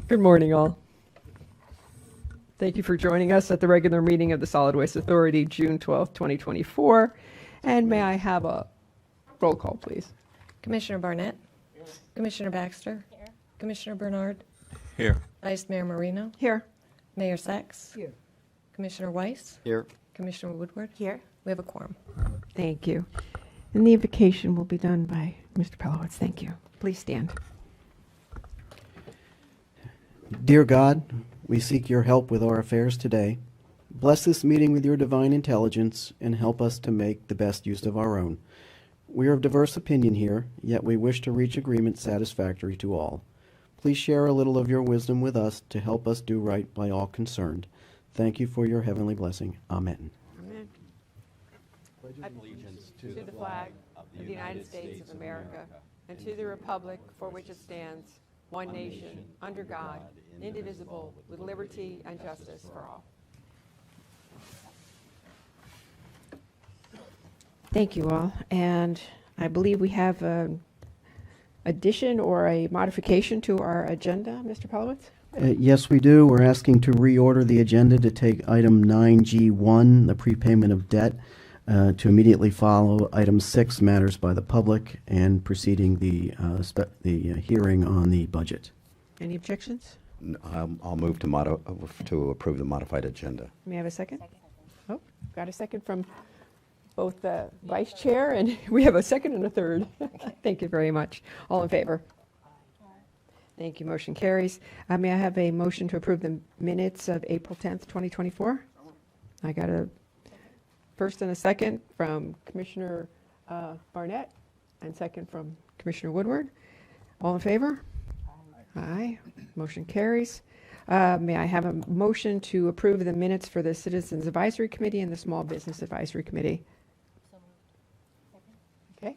Good morning, all. Thank you for joining us at the regular meeting of the Solid Waste Authority, June 12th, 2024. And may I have a roll call, please? Commissioner Barnett. Commissioner Baxter. Commissioner Bernard. Here. Vice Mayor Marino. Here. Mayor Sachs. Commissioner Weiss. Here. Commissioner Woodward. Here. We have a quorum. Thank you. And the invocation will be done by Mr. Pelowitz. Thank you. Please stand. Dear God, we seek your help with our affairs today. Bless this meeting with your divine intelligence and help us to make the best use of our own. We are of diverse opinion here, yet we wish to reach agreement satisfactory to all. Please share a little of your wisdom with us to help us do right by all concerned. Thank you for your heavenly blessing. Amen. Amen. Allegiance To the flag of the United States of America and to the republic for which it stands, one nation, under God, indivisible, with liberty and justice for all. Thank you all. And I believe we have an addition or a modification to our agenda, Mr. Pelowitz? Yes, we do. We're asking to reorder the agenda to take item 9G1, the prepayment of debt, to immediately follow item 6, matters by the public, and preceding the hearing on the budget. Any objections? I'll move to approve the modified agenda. May I have a second? Oh, got a second from both the vice chair, and we have a second and a third. Thank you very much. All in favor? Thank you. Motion carries. May I have a motion to approve the minutes of April 10th, 2024? I got a first and a second from Commissioner Barnett and second from Commissioner Woodward. All in favor? Aye. Motion carries. May I have a motion to approve the minutes for the Citizens Advisory Committee and the Small Business Advisory Committee? Okay,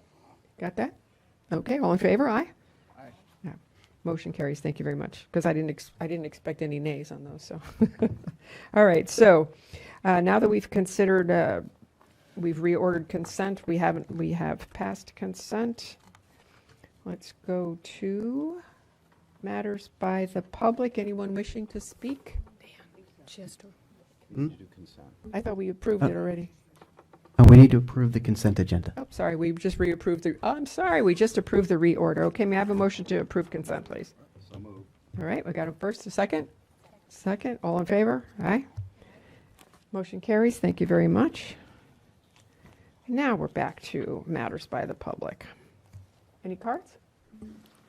got that? Okay, all in favor? Aye. Yeah. Motion carries. Thank you very much. Because I didn't expect any nays on those. So, all right. So, now that we've considered, we've reordered consent. We have passed consent. Let's go to matters by the public. Anyone wishing to speak? She has to. I thought we approved it already. We need to approve the consent agenda. Oh, sorry, we just reapproved the, oh, I'm sorry, we just approved the reorder. Okay, may I have a motion to approve consent, please? So moved. All right, we got a first, a second? Second, all in favor? Aye. Motion carries, thank you very much. Now we're back to matters by the public. Any cards?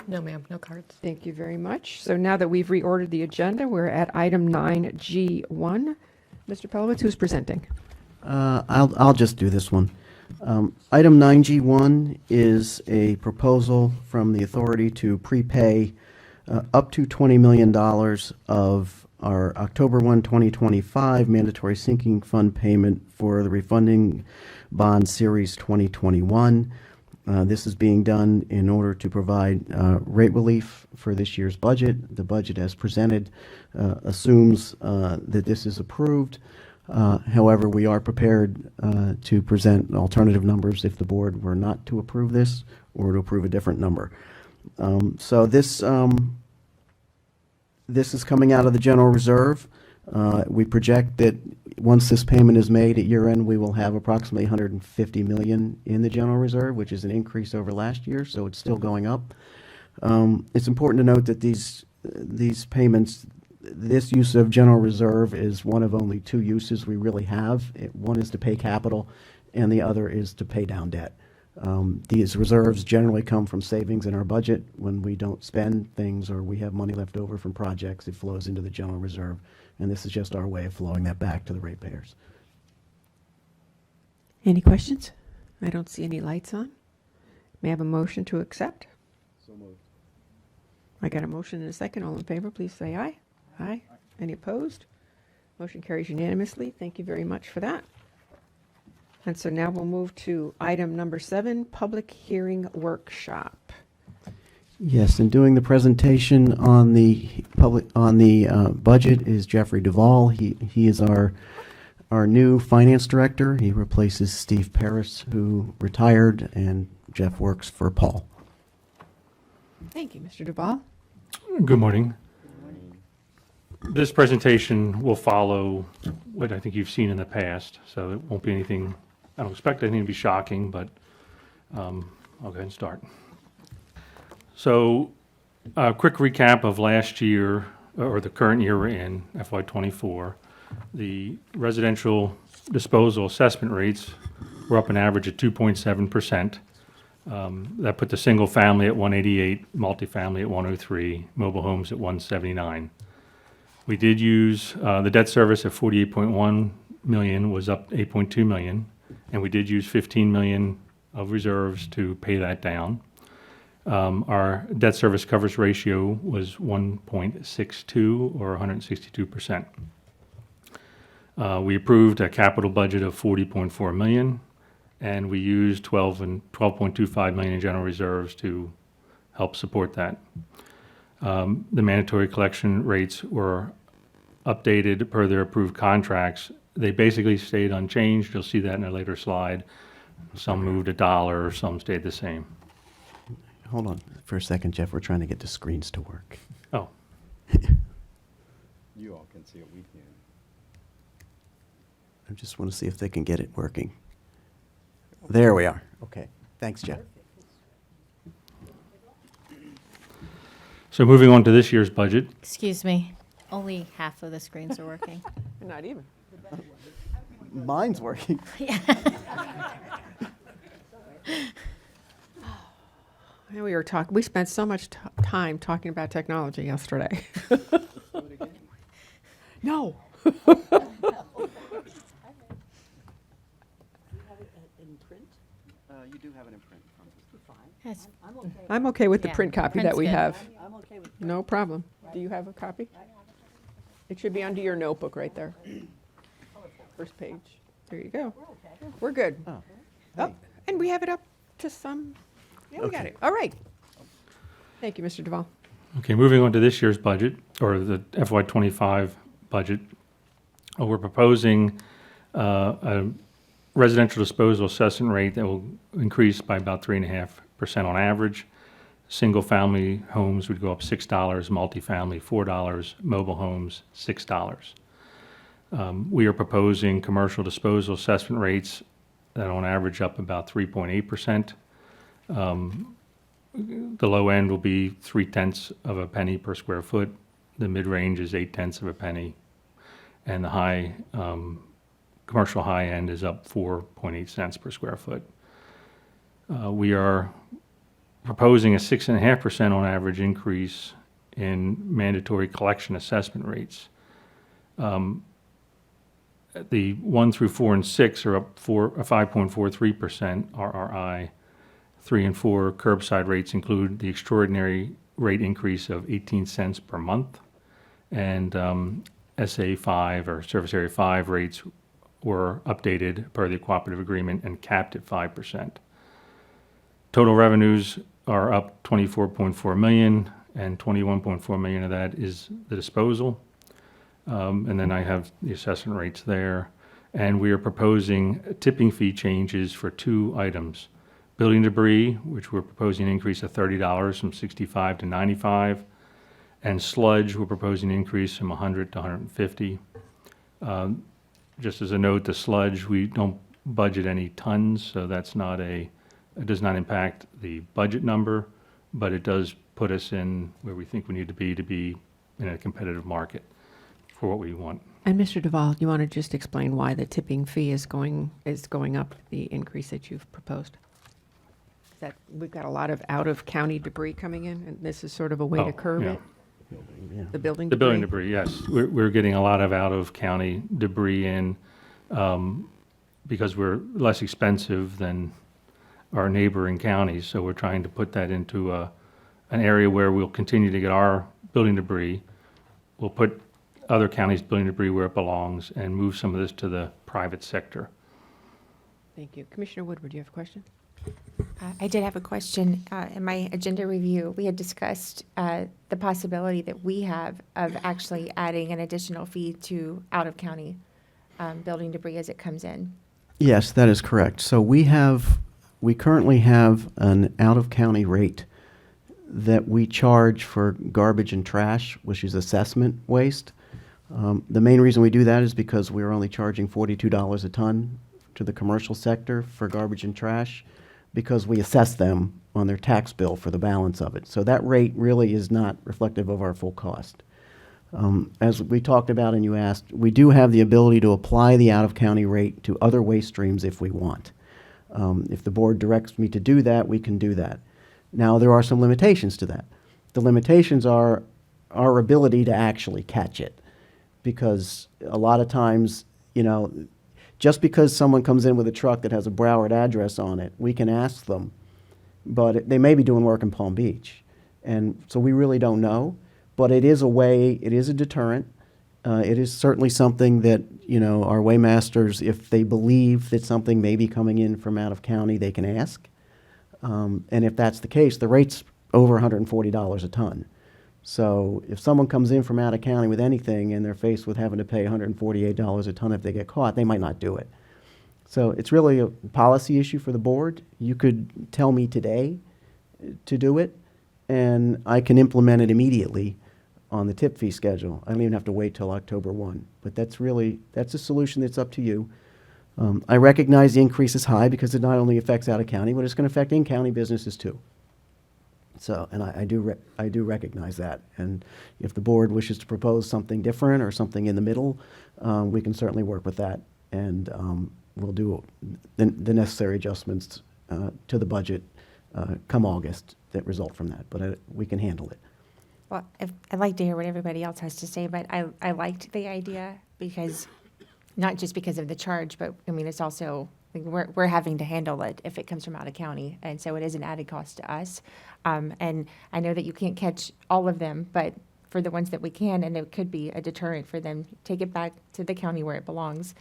No, ma'am, no cards. Thank you very much. So now that we've reordered the agenda, we're at item 9G1. Mr. Pelowitz, who's presenting? I'll just do this one. Item 9G1 is a proposal from the authority to prepay up to $20 million of our October 1, 2025 mandatory sinking fund payment for the refunding bond series 2021. This is being done in order to provide rate relief for this year's budget. The budget as presented assumes that this is approved. However, we are prepared to present alternative numbers if the board were not to approve this or to approve a different number. So this is coming out of the general reserve. We project that once this payment is made at year end, we will have approximately $150 million in the general reserve, which is an increase over last year, so it's still going up. It's important to note that these payments, this use of general reserve is one of only two uses we really have. One is to pay capital, and the other is to pay down debt. These reserves generally come from savings in our budget. When we don't spend things or we have money left over from projects, it flows into the general reserve, and this is just our way of flowing that back to the ratepayers. Any questions? I don't see any lights on. May I have a motion to accept? So moved. I got a motion and a second. All in favor, please say aye. Aye. Any opposed? Motion carries unanimously. Thank you very much for that. And so now we'll move to item number 7, public hearing workshop. Yes, and doing the presentation on the budget is Jeffrey Duvall. He is our new finance director. He replaces Steve Paris, who retired, and Jeff works for Paul. Thank you, Mr. Duvall. Good morning. This presentation will follow what I think you've seen in the past, so it won't be anything, I don't expect anything to be shocking, but I'll go ahead and start. So, a quick recap of last year, or the current year we're in, FY '24. The residential disposal assessment rates were up an average of 2.7%. That put the single family at 188, multifamily at 103, mobile homes at 179. We did use, the debt service at 48.1 million was up 8.2 million, and we did use 15 million of reserves to pay that down. Our debt service coverage ratio was 1.62 or 162%. We approved a capital budget of 40.4 million, and we used 12.25 million in general reserves to help support that. The mandatory collection rates were updated per their approved contracts. They basically stayed unchanged. You'll see that in a later slide. Some moved $1, some stayed the same. Hold on for a second, Jeff. We're trying to get the screens to work. Oh, You all can see it, we can. I just want to see if they can get it working. There we are. Okay. Thanks, Jeff. so moving on to this year's budget. Excuse me, only half of the screens are working. Not even. Mine's working. And we spent so much time talking about technology yesterday. No. You do have it in print. Yes. I'm okay with the Yeah, print copy that print's we good. have. No problem. Do you have a copy? It should be under your notebook right there. First page. There you go. We're good. Oh, Oh, and we have it up to some, yeah, we got Okay. it. All right. Thank you, Mr. Duval. Okay, moving on to this year's budget, or the FY '25 budget. We're proposing a residential disposal assessment rate that will increase by about 3.5% on average. Single-family homes would go up $6, multifamily $4, mobile homes $6. We are proposing commercial disposal assessment rates that on average up about 3.8%. The low end will be 0.3 of a penny per square foot. The mid-range is 0.8 of a penny. And the high, commercial high end is up 4.8 cents per square foot. We are proposing a 6.5% on average increase in mandatory collection assessment rates. The 1 through 4 and 6 are up 5.43% RRI. 3 and 4 curbside rates include the extraordinary rate increase of 18 cents per month. And SA 5 or Service Area 5 rates were updated per the cooperative agreement and capped at 5%. Total revenues are up 24.4 million, and 21.4 million of that is the disposal. And then I have the assessment rates there. And we are proposing tipping fee changes for 2 items. Building debris, which we're proposing an increase of $30 from 65 to 95. And sludge, we're proposing an increase from 100 to 150. Just as a note, the sludge, we don't budget any tons, so that's not it does not impact the budget number, but it does put us in where we think we need to be in a competitive market for what we want. And Mr. Duval, you want to just explain why the tipping fee is going up, the increase that you've proposed? Is that we've got a lot of out-of-county debris coming in, and this is sort of a way Oh, to curb yeah. it? Yeah. The building The debris? building debris, yes. We're getting a lot of out-of-county debris in because we're less expensive than our neighboring counties, so we're trying to put that into an area where we'll continue to get our building debris. We'll put other counties' building debris where it belongs and move some of this to the private sector. Thank you. Commissioner Woodward, do you have a question? I did have a question. In my agenda review, we had discussed the possibility that we have of actually adding an additional fee to out-of-county building debris as it comes in. Yes, that is correct. So we currently have an out-of-county rate that we charge for garbage and trash, which is assessment waste. The main reason we do that is because we're only charging $42 a ton to the commercial sector for garbage and trash, because we assess them on their tax bill for the balance of it. So that rate really is not reflective of our full cost. As we talked about and you asked, we do have the ability to apply the out-of-county rate to other waste streams if we want. If the board directs me to do that, we can do that. Now, there are some limitations to that. The limitations are our ability to actually catch it. Because a lot of times, you know, just because someone comes in with a truck that has a Broward address on it, we can ask them, but they may be doing work in Palm Beach. And so we really don't know, but it is a way, it is a deterrent. It is certainly something that, you know, our waymasters, if they believe that something may be coming in from out of county, they can ask. And if that's the case, the rate's over $140 a ton. So if someone comes in from out of county with anything and they're faced with having to pay $148 a ton if they get caught, they might not do it. So it's really a policy issue for the board. You could tell me today to do it, and I can implement it immediately on the tip fee schedule. I don't even have to wait till October 1. But that's a solution that's up to you. I recognize the increase is high because it not only affects out of county, but it's going to affect in-county businesses too. So, and I do recognize that. And if the board wishes to propose something different or something in the middle, we can certainly work with that. And we'll do the necessary adjustments to the budget come August that result from that. But we can handle it. Well, I'd like to hear what everybody else has to say, but I liked the idea because, not just because of the charge, but I mean, it's also, like, we're having to handle it if it comes from out of county. And so it is an added cost to us. And I know that you can't catch all of them, but for the ones that we can, and it could be a deterrent for them, take it back to the county where it belongs.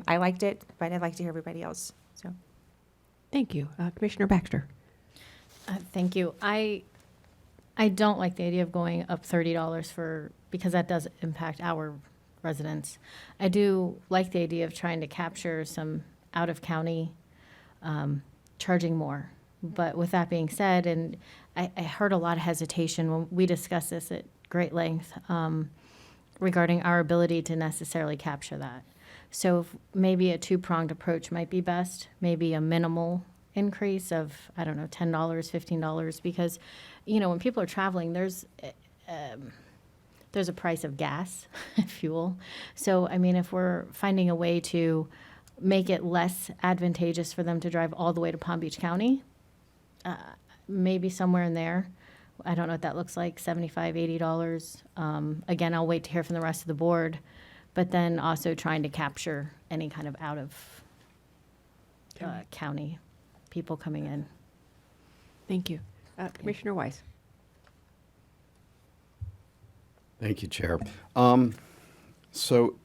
I liked it, but I'd like to hear everybody else, so. Thank you. Commissioner Baxter. Thank you. I don't like the idea of going up $30 because that does impact our residents. I do like the idea of trying to capture some out-of-county charging more. But with that being said, and I heard a lot of hesitation when we discussed this at great length regarding our ability to necessarily capture that. So if maybe a two-pronged approach might be best, maybe a minimal increase of, I don't know, $10, $15, because, you know, when people are traveling, there's a price of gas and fuel. So, I mean, if we're finding a way to make it less advantageous for them to drive all the way to Palm Beach County, maybe somewhere in there. I don't know what that looks like, $75, $80. Again, I'll wait to hear from the rest of the board, but then also trying to capture any kind of out of county people coming in. Thank you. Commissioner Weiss. Thank you, Chair. So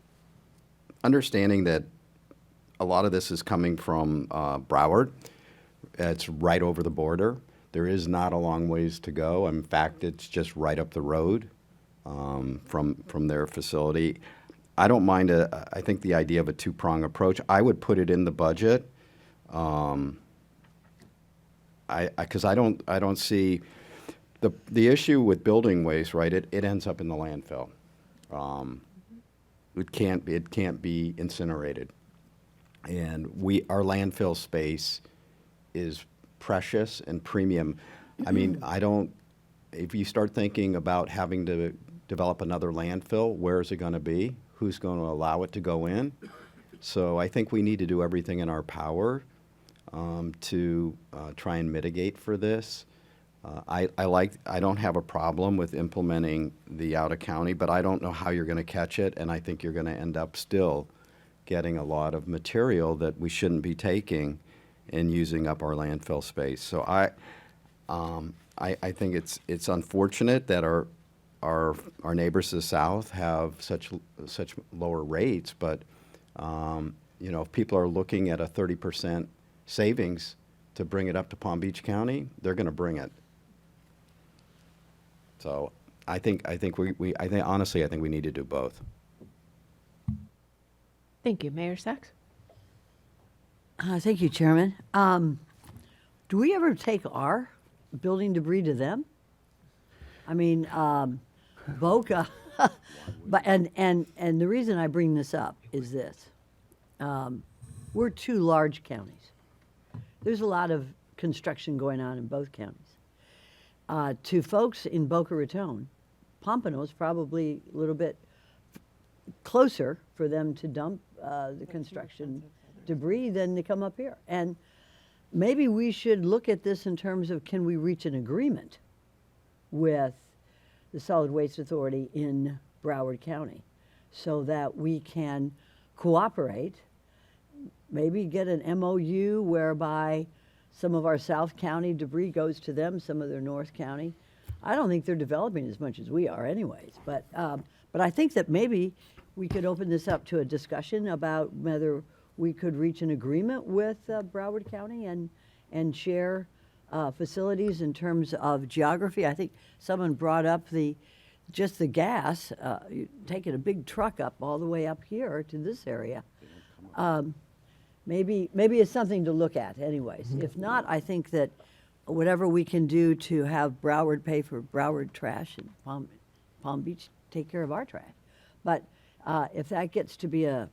understanding that a lot of this is coming from Broward, it's right over the border. There is not a long ways to go. In fact, it's just right up the road from their facility. I don't mind, I think the idea of a two-prong approach, I would put it in the budget. Because I don't see the issue with building waste, right? It ends up in the landfill. It can't be incinerated, and our landfill space is precious and premium. I mean, if you start thinking about having to develop another landfill, where is it going to be? Who's going to allow it to go in? So I think we need to do everything in our power to try and mitigate for this. I don't have a problem with implementing the out-of-county, but I don't know how you're going to catch it, and I think you're going to end up still getting a lot of material that we shouldn't be taking and using up our landfill space. So I think it's unfortunate that our neighbors to the south have such lower rates, but you know, if people are looking at a 30% savings to bring it up to Palm Beach County, they're going to bring it. So I think honestly we need to do both. Thank you. Mayor Sachs? Thank you, Chairman. Do we ever take our building debris to them? I mean, Boca But, and the reason I bring this up is this. We're two large counties. There's a lot of construction going on in both counties. To folks in Boca Raton, Pompano is probably a little bit closer for them to dump the construction debris than to come up here. And maybe we should look at this in terms of, can we reach an agreement with the Solid Waste Authority in Broward County so that we can cooperate, maybe get an MOU whereby some of our South County debris goes to them, some of their North County. I don't think they're developing as much as we are anyways, but I think that maybe we could open this up to a discussion about whether we could reach an agreement with Broward County and share facilities in terms of geography. I think someone brought up just the gas, taking a big truck up all the way up here to this area. Maybe it's something to look at anyways. If not, I think that whatever we can do to have Broward pay for Broward trash and Palm Beach take care of our trash. But if that gets to be a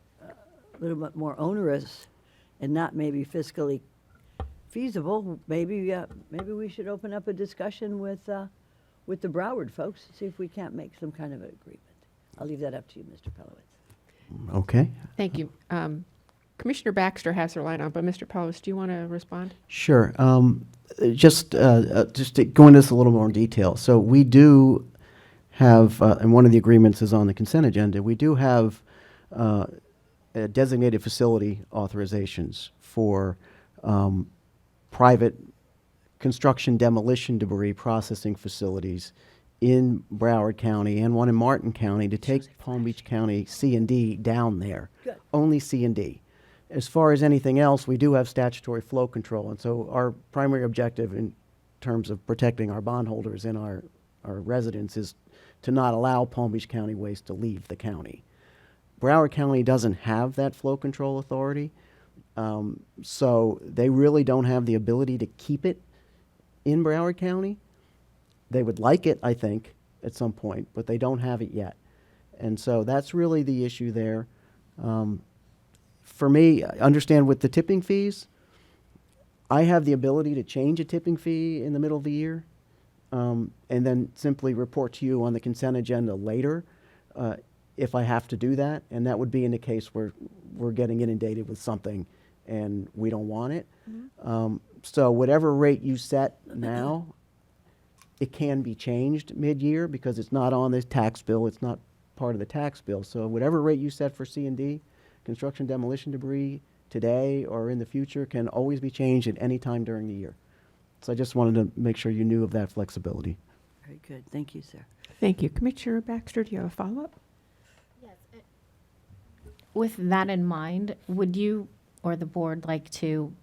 little bit more onerous and not maybe fiscally feasible, maybe we should open up a discussion with the Broward folks, see if we can't make some kind of an agreement. I'll leave that up to you, Mr. Pelowitz. Okay. Thank you. Commissioner Baxter has her light on, but Mr. Pellis, do you want to respond? Sure. Just to go into this a little more in detail. So we do have, and one of the agreements is on the consent agenda, we do have designated facility authorizations for private construction demolition debris processing facilities in Broward County and one in Martin County to take Palm Beach County C&D down there. Good. Only C&D. As far as anything else, we do have statutory flow control, and so our primary objective in terms of protecting our bondholders and our residents is to not allow Palm Beach County waste to leave the county. Broward County doesn't have that flow control authority, so they really don't have the ability to keep it in Broward County. They would like it, I think, at some point, but they don't have it yet. And so that's really the issue there. For me, I understand with the tipping fees, I have the ability to change a tipping fee in the middle of the year, and then simply report to you on the consent agenda later if I have to do that. And that would be in the case where we're getting inundated with something and we don't want it. So whatever rate you set now, it can be changed mid-year because it's not on the tax bill. It's not part of the tax bill. So whatever rate you set for C&D, construction demolition debris, today or in the future can always be changed at any time during the year. So I just wanted to make sure you knew of that flexibility. Very good. Thank you, sir. Thank you. Commissioner Baxter, do you have a follow-up? With that in mind, would you or the board like to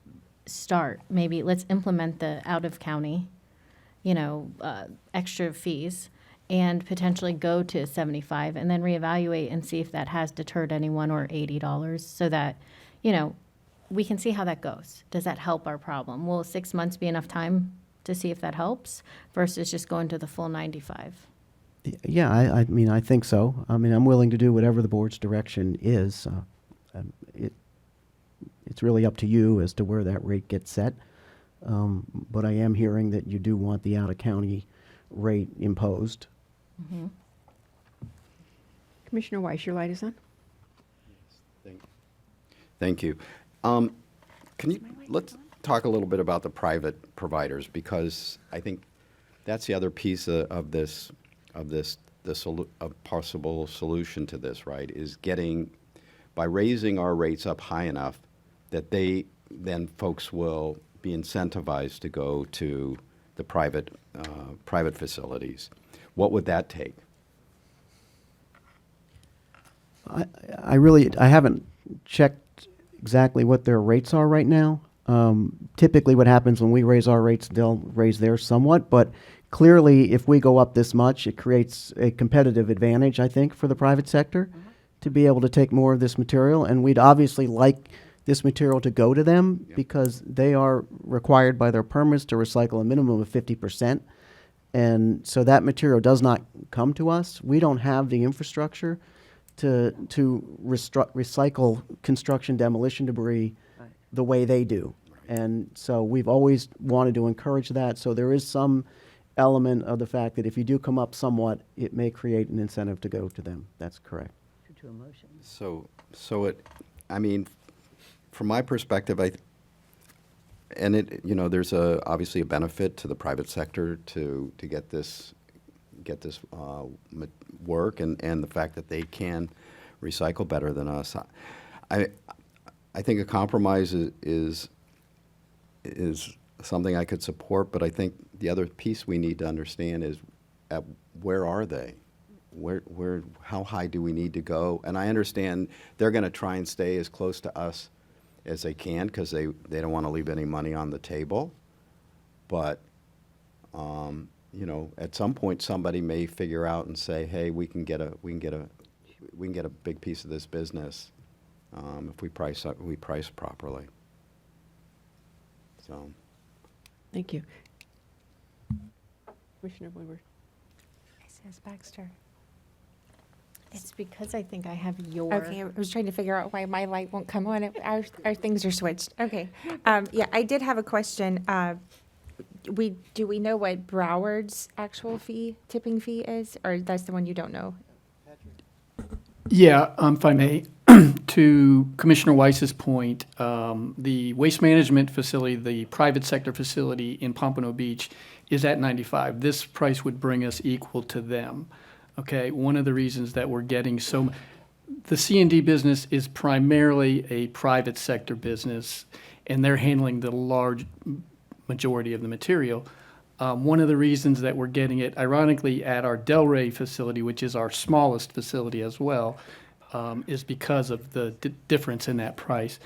start, maybe let's implement the out-of-county, extra fees and potentially go to 75 and then reevaluate and see if that has deterred anyone, or $80 so that, we can see how that goes. Does that help our problem? Will 6 months be enough time to see if that helps versus just going to the full 95? Yeah, I mean, I think so. I mean, I'm willing to do whatever the board's direction is. It's really up to you as to where that rate gets set. But I am hearing that you do want the out-of-county rate imposed. Mm-hmm. Commissioner Weiss, your light is on. Thank you. Let's talk a little bit about the private providers, because I think that's the other piece of this a possible solution to this, right, is by raising our rates up high enough that then folks will be incentivized to go to the private facilities. What would that take? I haven't checked exactly what their rates are right now. Typically what happens when we raise our rates, they'll raise theirs somewhat, but clearly if we go up this much, it creates a competitive advantage, I think, for the private sector to be able to take more of this material. And we'd obviously like this material to go to them because they are required by their permits to recycle a minimum of 50%. And so that material does not come to us. We don't have the infrastructure to recycle construction demolition debris Right. the way they do. And so we've always wanted to encourage that. So there is some element of the fact that if you do come up somewhat, it may create an incentive to go to them. That's correct. To a motion. So it, I mean, from my perspective, there's obviously a benefit to the private sector to get this work and the fact that they can recycle better than us. I think a compromise is something I could support, but I think the other piece we need to understand is where are they? How high do we need to go? And I understand they're going to try and stay as close to us as they can because they don't want to leave any money on the table. But, at some point, somebody may figure out and say, hey, we can get a big piece of this business if we price properly. So. Thank you. Commissioner Woodward. It says Baxter. It's because I think I have your. Okay, I was trying to figure out why my light won't come on. Our things are switched. Okay. Yeah, I did have a question. Do we know what Broward's actual tipping fee is, or that's the one you don't know? Yeah, if I may, to Commissioner Weiss's point, the waste management facility, the private sector facility in Pompano Beach is at 95. This price would bring us equal to them. Okay, one of the reasons that we're getting the C&D business is primarily a private sector business, and they're handling the large majority of the material. One of the reasons that we're getting it, ironically, at our Delray facility, which is our smallest facility as well, is because of the difference in that price.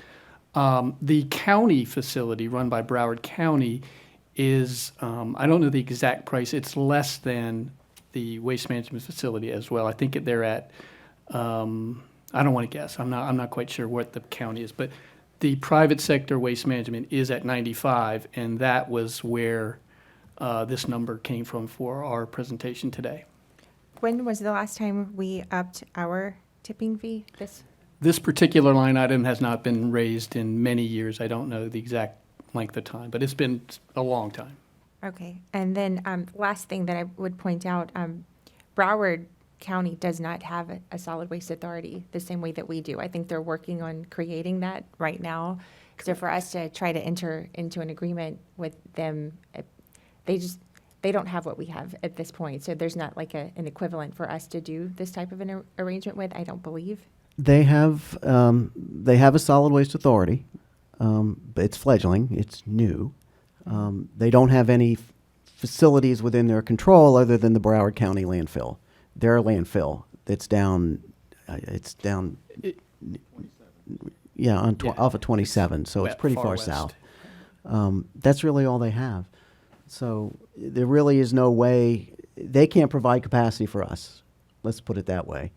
The county facility run by Broward County is, I don't know the exact price, it's less than the waste management facility as well. I think they're at, I don't want to guess, I'm not quite sure what the county is, but the private sector waste management is at 95, and that was where this number came from for our presentation today. When was the last time we upped our tipping fee? This particular line item has not been raised in many years. I don't know the exact length of time, but it's been a long time. Okay, and then last thing that I would point out, Broward County does not have a solid waste authority the same way that we do. I think they're working on creating that right now. So for us to try to enter into an agreement with them, they don't have what we have at this point. So there's not like an equivalent for us to do this type of an arrangement with, I don't believe. They have a solid waste authority. But it's fledgling. It's new. They don't have any facilities within their control other than the Broward County landfill. Their landfill. It's down. Yeah, off of 27. So it's pretty far west. south. That's really all they have. So there really is no way. They can't provide capacity for us. Let's put it that way.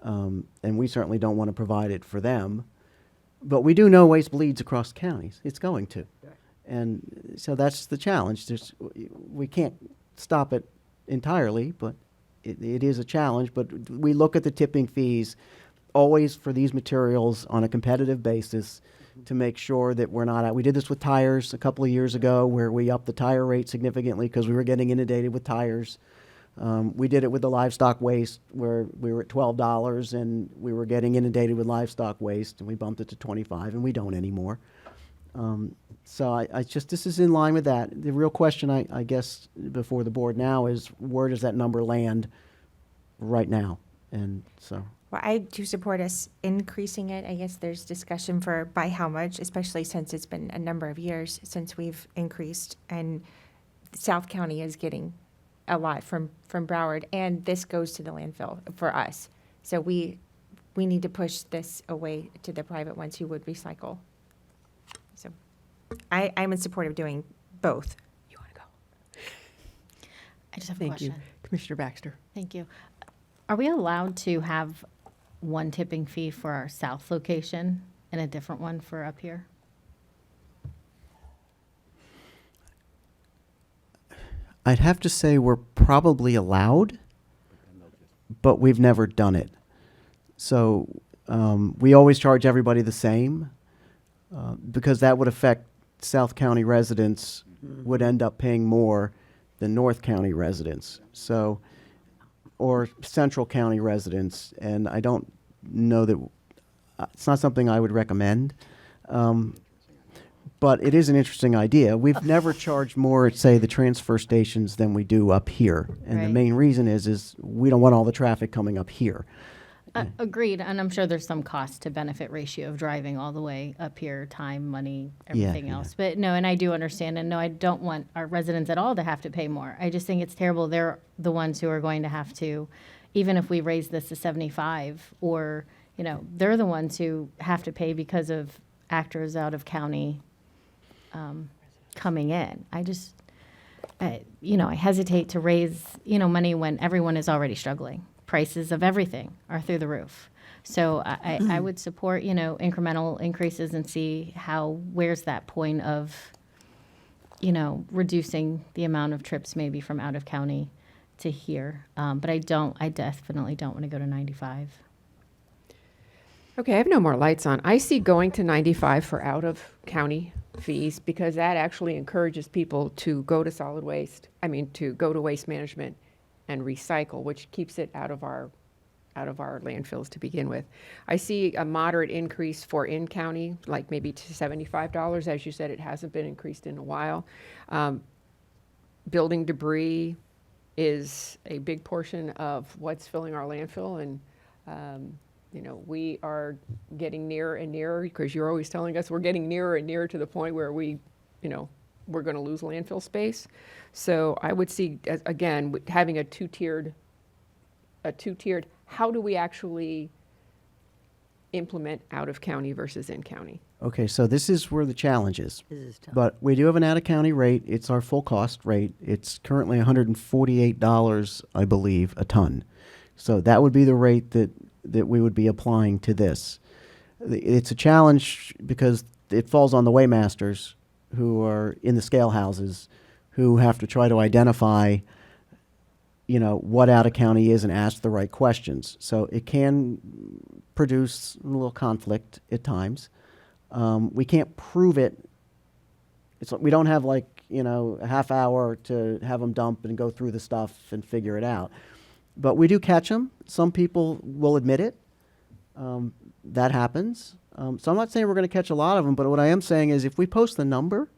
And we certainly don't want to provide it for them. But we do know waste bleeds across counties. It's going to. And so that's the challenge. We can't stop it entirely, but it is a challenge. But we look at the tipping fees always for these materials on a competitive basis to make sure that we're not we did this with tires a couple of years ago where we upped the tire rate significantly because we were getting inundated with tires. We did it with the livestock waste where we were at $12 and we were getting inundated with livestock waste and we bumped it to 25 and we don't anymore. So this is in line with that. The real question I guess before the board now is where does that number land right now? And so. Well, I do support us increasing it. I guess there's discussion for by how much, especially since it's been a number of years since we've increased and South County is getting a lot from Broward, and this goes to the landfill for us. So we need to push this away to the private ones who would recycle. So I'm in support of doing both. You want to go? I just have a Thank question. you. Commissioner Baxter. Thank you. Are we allowed to have one tipping fee for our south location and a different one for up here? I'd have to say we're probably allowed, but we've never done it. So we always charge everybody the same because that would affect South County residents would end up paying more than North County residents. So, or Central County residents, and I don't know that, it's not something I would recommend. But it is an interesting idea. We've never charged more at, say, the transfer stations than we do up here. And the Right. main reason is we don't want all the traffic coming up here. Agreed, and I'm sure there's some cost to benefit ratio of driving all the way up here, time, money, Yeah, everything yeah. else. But no, and I do understand, and no, I don't want our residents at all to have to pay more. I just think it's terrible. They're the ones who are going to have to, even if we raise this to 75, or, you know, they're the ones who have to pay because of actors out of county coming in. I just, you know, I hesitate to raise, you know, money when everyone is already struggling. Prices of everything are through the roof. So I would support, you know, incremental increases and see where's that point of, you know, reducing the amount of trips maybe from out of county to here. But I definitely don't want to go to 95. Okay, I have no more lights on. I see going to 95 for out-of-county fees because that actually encourages people to go to solid waste, to go to waste management and recycle, which keeps it out of our landfills to begin with. I see a moderate increase for in-county, like maybe to $75. As you said, it hasn't been increased in a while. Building debris is a big portion of what's filling our landfill, and you know, we are getting nearer and nearer, because you're always telling us we're getting nearer and nearer to the point where we're going to lose landfill space. So I would see, again, having a two-tiered, how do we actually implement out-of-county versus in-county? Okay, so this is where the challenge is. This is tough. But we do have an out-of-county rate. It's our full cost rate. It's currently $148, I believe, a ton. So that would be the rate that we would be applying to this. It's a challenge because it falls on the waymasters who are in the scale houses who have to try to identify, you know, what out-of-county is and ask the right questions. So it can produce a little conflict at times. We can't prove it. We don't have a half hour to have them dump and go through the stuff and figure it out. But we do catch them. Some people will admit it. That happens. So I'm not saying we're going to catch a lot of them, but what I am saying is if we post the number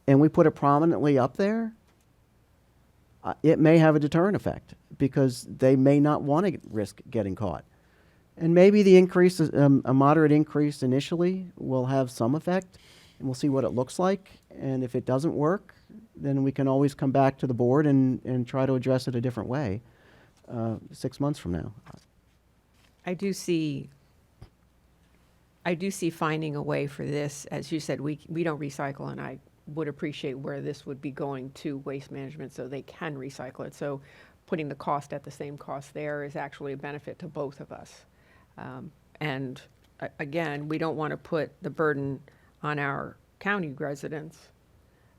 and we put it prominently up there, it may have a deterrent effect because they may not want to risk getting caught. And maybe the increase, a moderate increase initially, will have some effect, and we'll see what it looks like. And if it doesn't work, then we can always come back to the board and try to address it a different way 6 months from now. I do see finding a way for this. As you said, we don't recycle, and I would appreciate where this would be going to waste management so they can recycle it. So putting the cost at the same cost there is actually a benefit to both of us. Again, we don't want to put the burden on our county residents.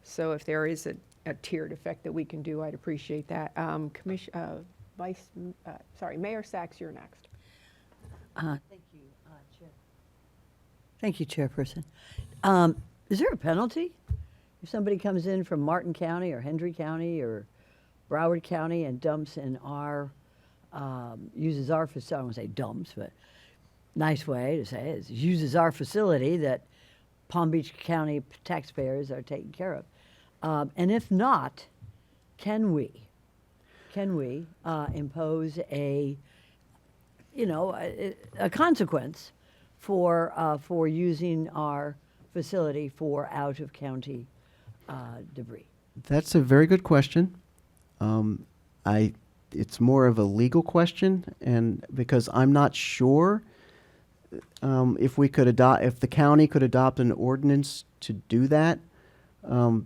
So if there is a tiered effect that we can do, I'd appreciate that. Mayor Sachs, you're next. Thank you, Chair. Thank you, Chairperson. Is there a penalty if somebody comes in from Martin County or Hendry County or Broward County and dumps in uses our facility? I don't want to say dumps, but nice way to say it is uses our facility that Palm Beach County taxpayers are taking care of. And if not, can we impose a consequence for using our facility for out-of-county debris? That's a very good question. It's more of a legal question, and because I'm not sure if the county could adopt an ordinance to do that.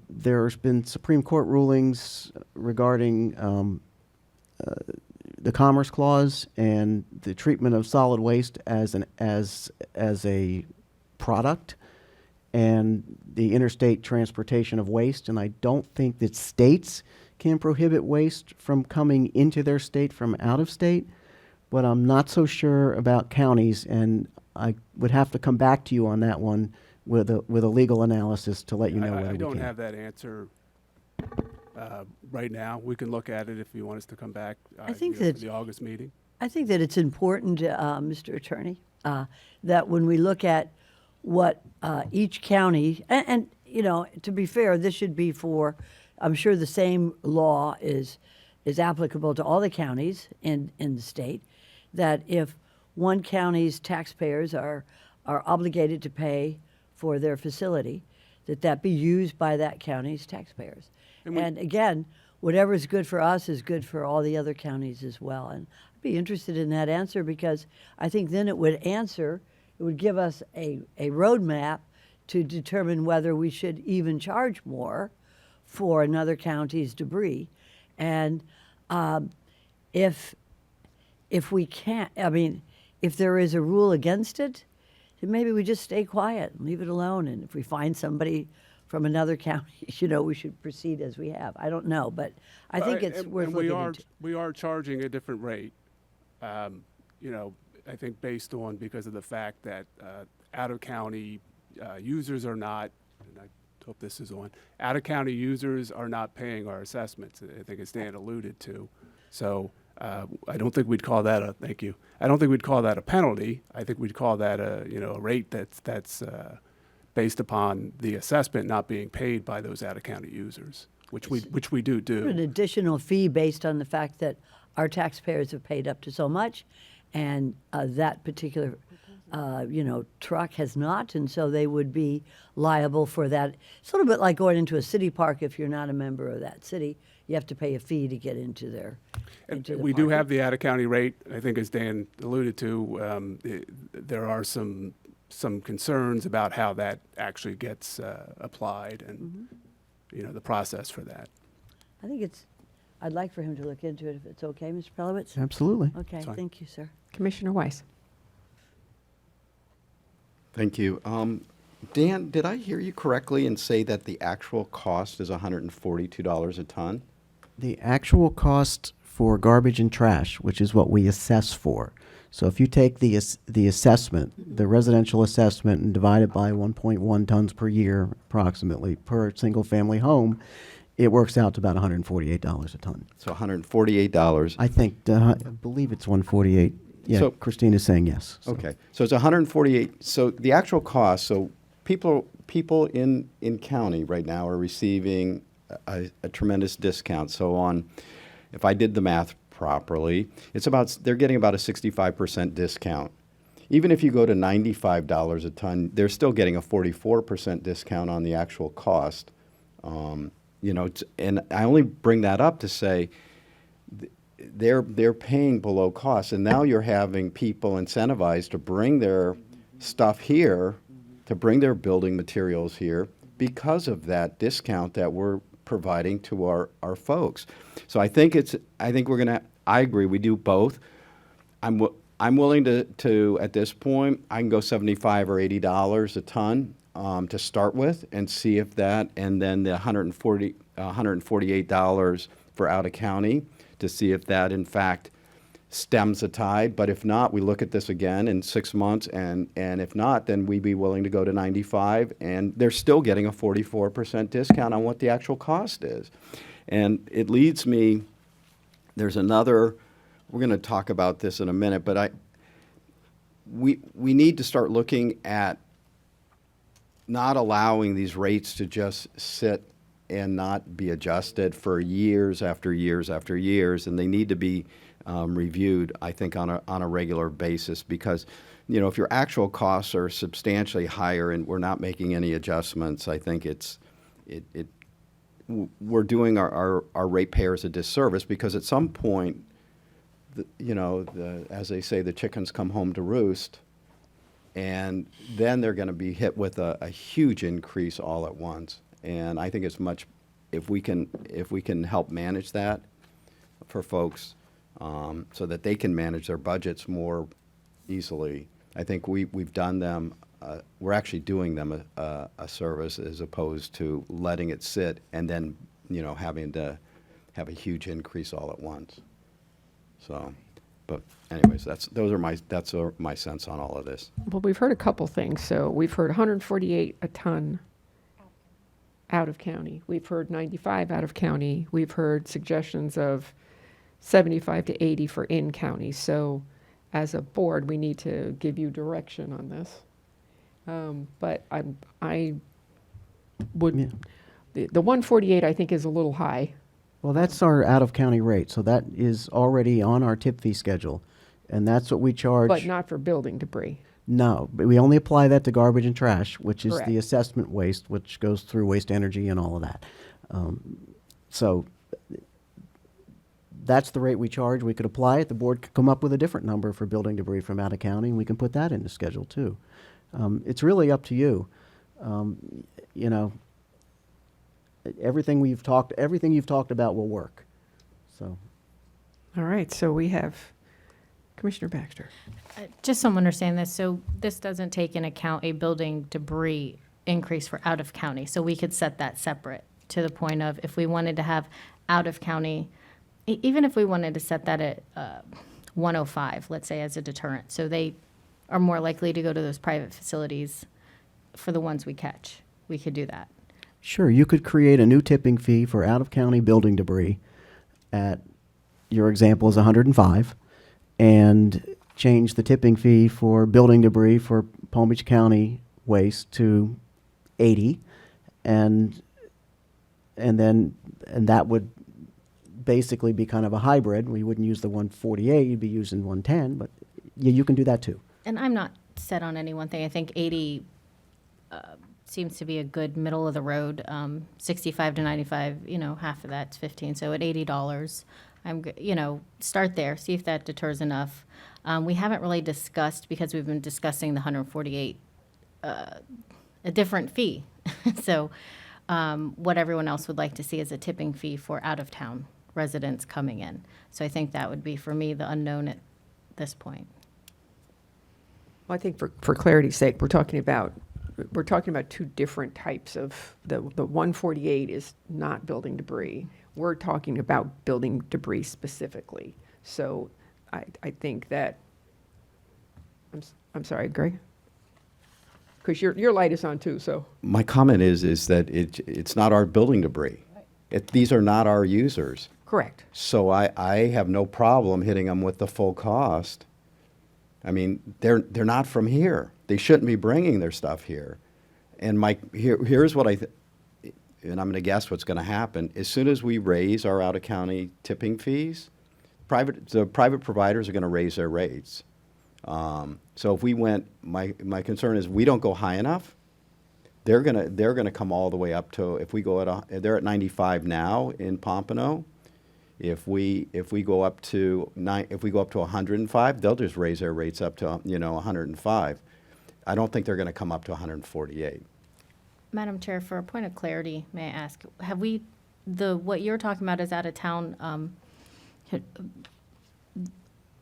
There's been Supreme Court rulings regarding the Commerce Clause and the treatment of solid waste as a product, and the interstate transportation of waste, and I don't think that states can prohibit waste from coming into their state from out of state, but I'm not so sure about counties, and I would have to come back to you on that one with a legal analysis to let you know whether I we don't can. have that answer right now. We can look at it if you want us to come back. I think for that- the August meeting. I think that it's important, Mr. Attorney, that when we look at what each county, and, you know, to be fair, this should be for, I'm sure the same law is applicable to all the counties in the state, that if one county's taxpayers are obligated to pay for their facility, that be used by that county's taxpayers. And again, whatever is good for us is good for all the other counties as well. And I'd be interested in that answer, because I think then it would give us a roadmap to determine whether we should even charge more for another county's debris. And if we can't, I mean, if there is a rule against it, then maybe we just stay quiet and leave it alone. And if we find somebody from another county, you know, we should proceed as we have. I don't know, but I think it's worth looking into. We are charging a different rate, you know, I think based on, because of the fact that out-of-county users are not, and I hope this is on, out-of-county users are not paying our assessments, I think as Dan alluded to. So I don't think we'd call that a, thank you, I don't think we'd call that a penalty. I think we'd call that a, you know, a rate that's based upon the assessment not being paid by those out-of-county users, which we do. An additional fee based on the fact that our taxpayers have paid up to so much, and that particular, you know, truck has not, and so they would be liable for that. It's a little bit like going into a city park. If you're not a member of that city, you have to pay a fee to get into their. And into the we do park. have the out-of-county rate. I think, as Dan alluded to, there are some concerns about how that actually gets applied, and you know, the process for that. I think I'd like for him to look into it if it's okay, Mr. Pelowitz. Absolutely. Okay, Fine. thank you, sir. Commissioner Weiss. Thank you. Dan, did I hear you correctly and say that the actual cost is $142 a ton? The actual cost for garbage and trash, which is what we assess for. So if you take the assessment, the residential assessment, and divide it by 1.1 tons per year approximately per single-family home, it works out to about $148 a ton. So $148. I think, I believe it's 148. Yeah, So- Christina's saying yes. So. Okay, so it's 148, so the actual cost, so people in county right now are receiving a tremendous discount. So if I did the math properly, they're getting about a 65% discount. Even if you go to $95 a ton, they're still getting a 44% discount on the actual cost. You know, and I only bring that up to say, they're paying below cost, and now you're having people incentivized to bring their stuff here, to bring their building materials here because of that discount that we're providing to our folks. So I think I agree, we do both. I'm willing to at this point, I can go $75 or $80 a ton to start with, and see if that, and then the $148 for out of county, to see if that in fact stems the tide. But if not, we look at this again in 6 months, and if not, then we'd be willing to go to 95, and they're still getting a 44% discount on what the actual cost is. And it leads me, there's another, we're going to talk about this in a minute, but we need to start looking at not allowing these rates to just sit and not be adjusted for years after years after years, and they need to be reviewed, I think, on a regular basis, because, you know, if your actual costs are substantially higher and we're not making any adjustments, I think we're doing our ratepayers a disservice, because at some point, as they say, the chickens come home to roost, and then they're going to be hit with a huge increase all at once. And I think it's much, if we can help manage that for folks, so that they can manage their budgets more easily. I think we've done them we're actually doing them a service as opposed to letting it sit and then, having to have a huge increase all at once. So, but anyways, that's my sense on all of this. Well, we've heard a couple things. So we've heard 148 a ton out of county. We've heard 95 out of county. We've heard suggestions of 75 to 80 for in county. So as a board, we need to give you direction on this. But I would, Yeah. the 148 I think is a little high. Well, that's our out-of-county rate, so that is already on our tip fee schedule, and that's what we charge. But not for building debris. No, but we only apply that to garbage and trash, which is Correct. the assessment waste, which goes through waste energy and all of that. So that's the rate we charge. We could apply it. The board could come up with a different number for building debris from out of county, and we can put that in the schedule too. It's really up to you. You know, everything you've talked about will work. So. All right, so we have Commissioner Baxter. Just so I'm understanding this, so this doesn't take into account a building debris increase for out of county. So we could set that separate to the point of if we wanted to have out of county, even if we wanted to set that at 105, let's say as a deterrent. So they are more likely to go to those private facilities for the ones we catch. We could do that. Sure, you could create a new tipping fee for out-of-county building debris at, your example is 105, and change the tipping fee for building debris for Palm Beach County waste to 80, and that would basically be kind of a hybrid. We wouldn't use the 148, you'd be using 110, but you can do that too. And I'm not set on any one thing. I think 80 seems to be a good middle of the road. 65 to 95, half of that's 15. So at $80, start there, see if that deters enough. We haven't really discussed, because we've been discussing the 148, a different fee. So what everyone else would like to see is a tipping fee for out-of-town residents coming in. So I think that would be, for me, the unknown at this point. Well, I think for clarity's sake, we're talking about two different types of, the 148 is not building debris. We're talking about building debris specifically. So I think that, I'm sorry, Greg? Because your light is on too, so. My comment is that it's not our building debris. These are not our users. Correct. So I have no problem hitting them with the full cost. I mean, they're not from here. They shouldn't be bringing their stuff here. And here's what and I'm going to guess what's going to happen. As soon as we raise our out-of-county tipping fees, the private providers are going to raise their rates. So if we went, my concern is we don't go high enough. They're gonna come all the way up to, if we go they're at 95 now in Pompano. If we go up to 105, they'll just raise their rates up to 105. I don't think they're going to come up to 148. Madam Chair, for a point of clarity, may I ask, have we, what you're talking about is out-of-town,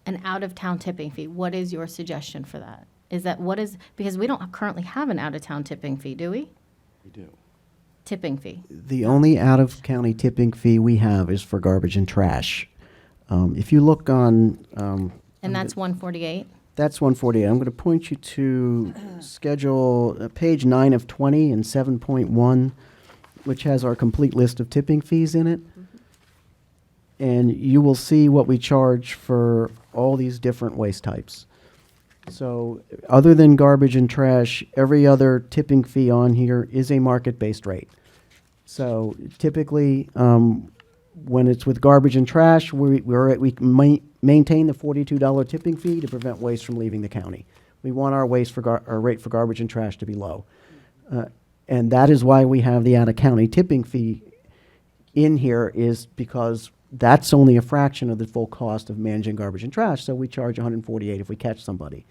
an out-of-town tipping fee. What is your suggestion for that? Because we don't currently have an out-of-town tipping fee, do we? We do. Tipping fee. The only out-of-county tipping fee we have is for garbage and trash. If you look on... And that's 148? That's 148. I'm going to point you to schedule, page 9 of 20 and 7.1, which has our complete list of tipping fees in it. And you will see what we charge for all these different waste types. So other than garbage and trash, every other tipping fee on here is a market-based rate. So typically, when it's with garbage and trash, we maintain the $42 tipping fee to prevent waste from leaving the county. We want our our rate for garbage and trash to be low. And that is why we have the out-of-county tipping fee in here, is because that's only a fraction of the full cost of managing garbage and trash, so we charge $148 if we catch somebody.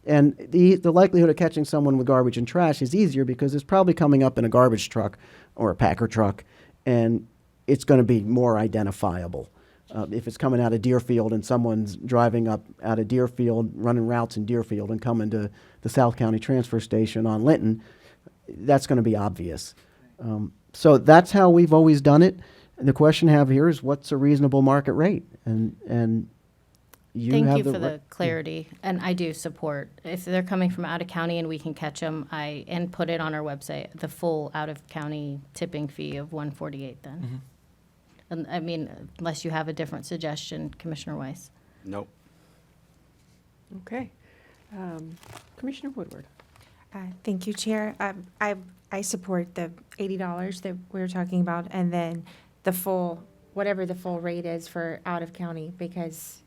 And the likelihood of catching someone with garbage and trash is easier because it's probably coming up in a garbage truck or a packer truck, and it's going to be more identifiable. If it's coming out of Deerfield and someone's driving up out of Deerfield, running routes in Deerfield and coming to the South County Transfer Station on Linton, that's going to be obvious. So that's how we've always done it. And the question I have here is, what's a reasonable market rate? And you Thank have you for ri- the clarity, and I do support, if they're coming from out of county and we can catch them, and put it on our website, the full out-of-county tipping fee of 148 then. And, I mean, unless you have a different suggestion, Commissioner Weiss. Nope. Okay. Commissioner Woodward. Thank you, Chair. I support the $80 that we were talking about, and then the full, whatever the full rate is for out of county, because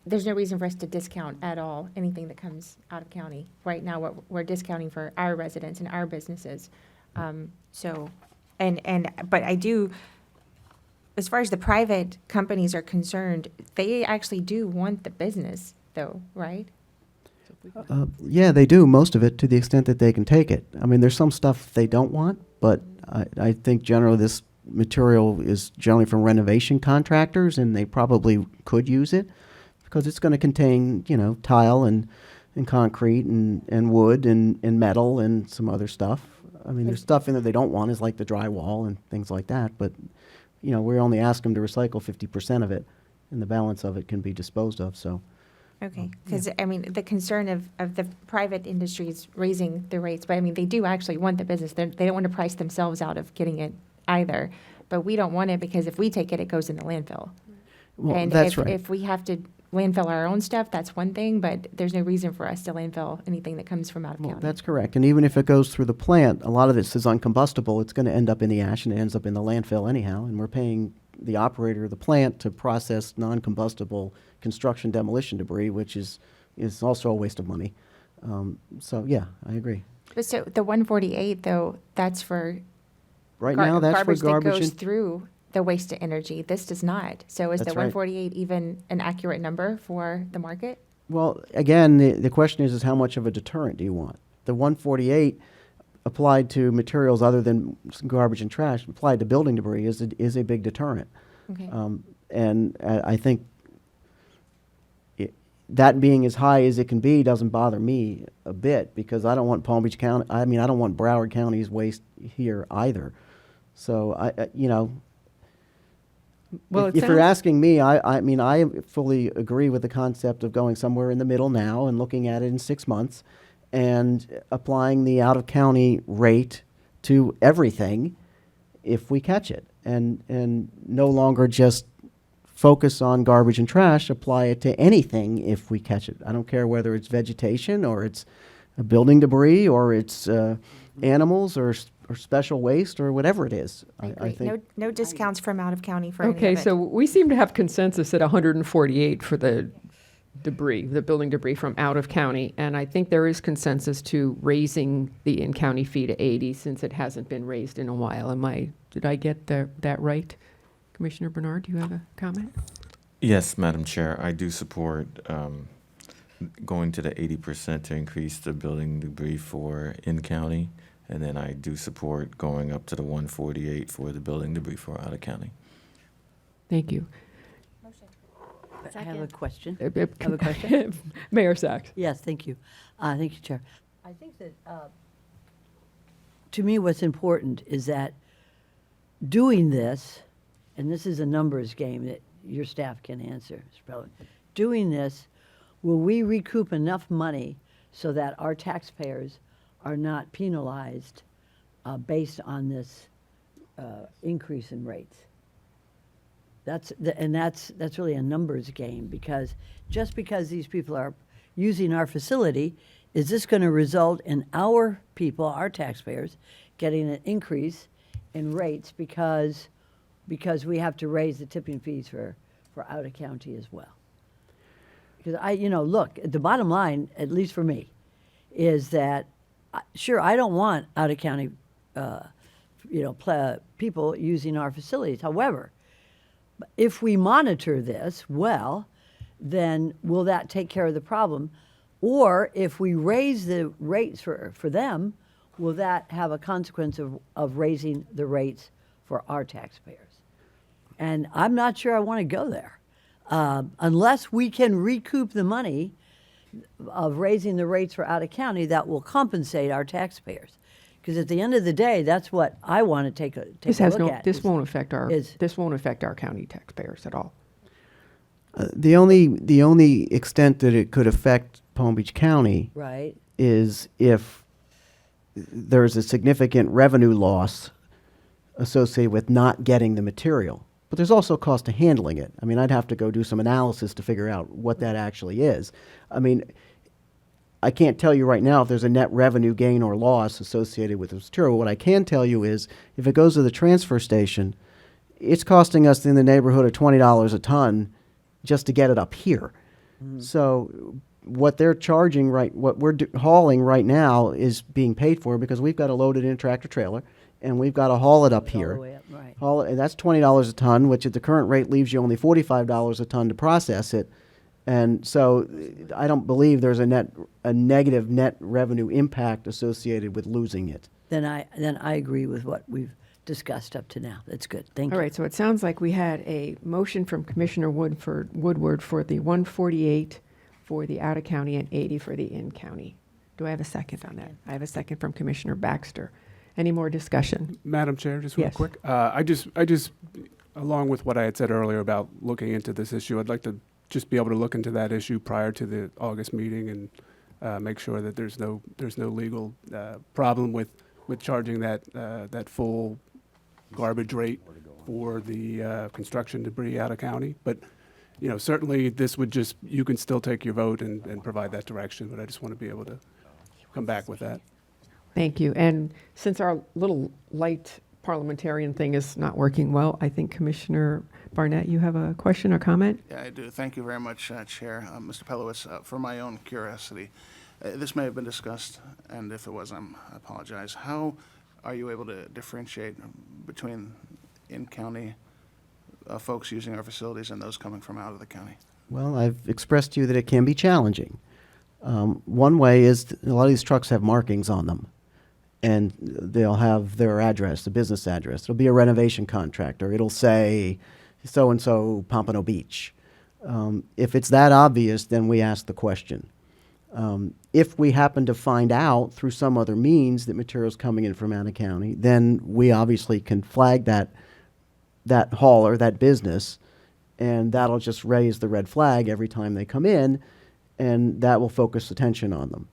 there's no reason for us to discount at all anything that comes out of county. Right now, what we're discounting for our residents and our businesses. But I do, as far as the private companies are concerned, they actually do want the business, though, right? Yeah, they do, most of it, to the extent that they can take it. I mean, there's some stuff they don't want, but I think generally this material is generally from renovation contractors, and they probably could use it because it's going to contain, tile and concrete and wood and metal and some other stuff. I mean, there's stuff in there they don't want, is like the drywall and things like that, but, we only ask them to recycle 50% of it, and the balance of it can be disposed of, so. Okay, because, I mean, the concern of the private industries raising the rates, but I mean, they do actually want the business. They don't want to price themselves out of getting it either. But we don't want it because if we take it, it goes in the landfill. Well, And that's right. if we have to landfill our own stuff, that's one thing, but there's no reason for us to landfill anything that comes from out of Well, county. that's correct. And even if it goes through the plant, a lot of it is uncombustible. It's going to end up in the ash, and it ends up in the landfill anyhow. And we're paying the operator of the plant to process non-combustible construction demolition debris, which is also a waste of money. So, yeah, I agree. But so the 148, though, that's for Right now, that's for garbage that garbage. goes and- through the waste to energy. This does not. So is the That's right. 148 even an accurate number for the market? Well, again, the question is how much of a deterrent do you want? The 148 applied to materials other than garbage and trash, applied to building debris, is a big deterrent. Okay. And I think that being as high as it can be doesn't bother me a bit, because I don't want Palm Beach County, I don't want Broward County's waste here either. So, Well, if you're asking me, I fully agree with the concept of going somewhere in the middle now and looking at it in 6 months and applying the out-of-county rate to everything if we catch it, and no longer just focus on garbage and trash, apply it to anything if we catch it. I don't care whether it's vegetation or it's building debris or it's animals or special waste or whatever it is. I I agree. think. No discounts from out of county for any of Okay, it. so we seem to have consensus at 148 for the debris, the building debris from out of county. And I think there is consensus to raising the in-county fee to 80 since it hasn't been raised in a while. Did I get that right? Commissioner Bernard, do you have a comment? Yes, Madam Chair, I do support going to the 80% to increase the building debris for in-county, and then I do support going up to the 148 for the building debris for out-of-county. Thank you. I have a Second. question. Have a question? Mayor Sachs. Yes, thank you. Thank you, Chair. I think that, to me, what's important is that doing this, and this is a numbers game that your staff can answer, Mr. President. Doing this, will we recoup enough money so that our taxpayers are not penalized based on this increase in rates? That's really a numbers game, because just because these people are using our facility, is this going to result in our people, our taxpayers, getting an increase in rates because we have to raise the tipping fees for out of county as well? Because look, the bottom line, at least for me, is that sure, I don't want out of county people using our facilities. However, if we monitor this well, then will that take care of the problem? Or if we raise the rates for them, will that have a consequence of raising the rates for our taxpayers? And I'm not sure I want to go there. Unless we can recoup the money of raising the rates for out of county, that will compensate our taxpayers. Because at the end of the day, that's what I want to take a look at. This is- won't affect is- this won't affect our county taxpayers at all. The only extent that it could affect Palm Beach County Right, is if there's a significant revenue loss associated with not getting the material. But there's also a cost to handling it. I mean, I'd have to go do some analysis to figure out what that actually is. I mean, I can't tell you right now if there's a net revenue gain or loss associated with this material. What I can tell you is if it goes to the transfer station, it's costing us in the neighborhood of $20 a ton just to get it up here. So what they're charging what we're hauling right now is being paid for because we've got to load it in a tractor trailer and we've got to haul it up all here. the way up, right. And that's $20 a ton, which at the current rate leaves you only $45 a ton to process it. And so I don't believe there's a negative net revenue impact associated with losing it. Then I agree with what we've discussed up to now. That's good. Thank you. All right, so it sounds like we had a motion from Commissioner Woodward for the 148 for the out-of-county and 80 for the in-county. Do I have a second on that? I have a second from Commissioner Baxter. Any more discussion? Madam Chair, just real Yes. quick. I just, along with what I had said earlier about looking into this issue, I'd like to just be able to look into that issue prior to the August meeting and make sure that there's no legal problem with charging that full garbage rate for the construction debris out of county. But, you know, certainly this would just, you can still take your vote and provide that direction, but I just want to be able to come back with that. Thank you. And since our little light parliamentarian thing is not working well, I think Commissioner Barnett, you have a question or comment? Yeah, I do. Thank you very much, Chair. Mr. Pelowitz, for my own curiosity, this may have been discussed, and if it was, I apologize. How are you able to differentiate between in-county folks using our facilities and those coming from out of the county? Well, I've expressed to you that it can be challenging. One way is a lot of these trucks have markings on them, and they'll have their address, the business address. It'll be a renovation contractor. It'll say so-and-so Pompano Beach. If it's that obvious, then we ask the question. If we happen to find out through some other means that material's coming in from out of county, then we obviously can flag that hauler, that business, and that'll just raise the red flag every time they come in, and that will focus attention on them.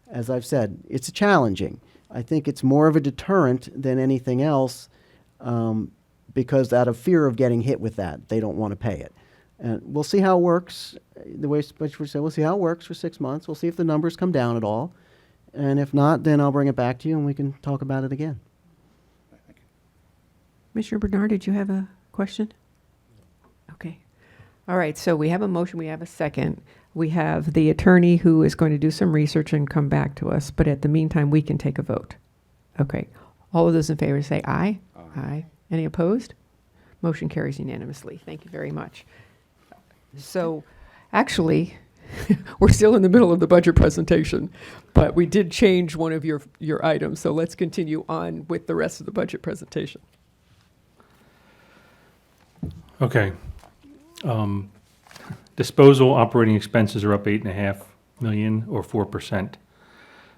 As I've said, it's challenging. I think it's more of a deterrent than anything else because out of fear of getting hit with that, they don't want to pay it. And we'll see how it works. The way Spitzer said, we'll see how it works for 6 months. We'll see if the numbers come down at all. And if not, then I'll bring it back to you and we can talk about it again. Commissioner Bernard, did you have a question? Okay. All right, so we have a motion, we have a second. We have the attorney who is going to do some research and come back to us, but at the meantime, we can take a vote. Okay. All of those in favor say aye. Aye. Any opposed? Motion carries unanimously. Thank you very much. So, actually, we're still in the middle of the budget presentation, but we did change one of your items, so let's continue on with the rest of the budget presentation. Okay. Disposal operating expenses are up 8.5 million or 4%.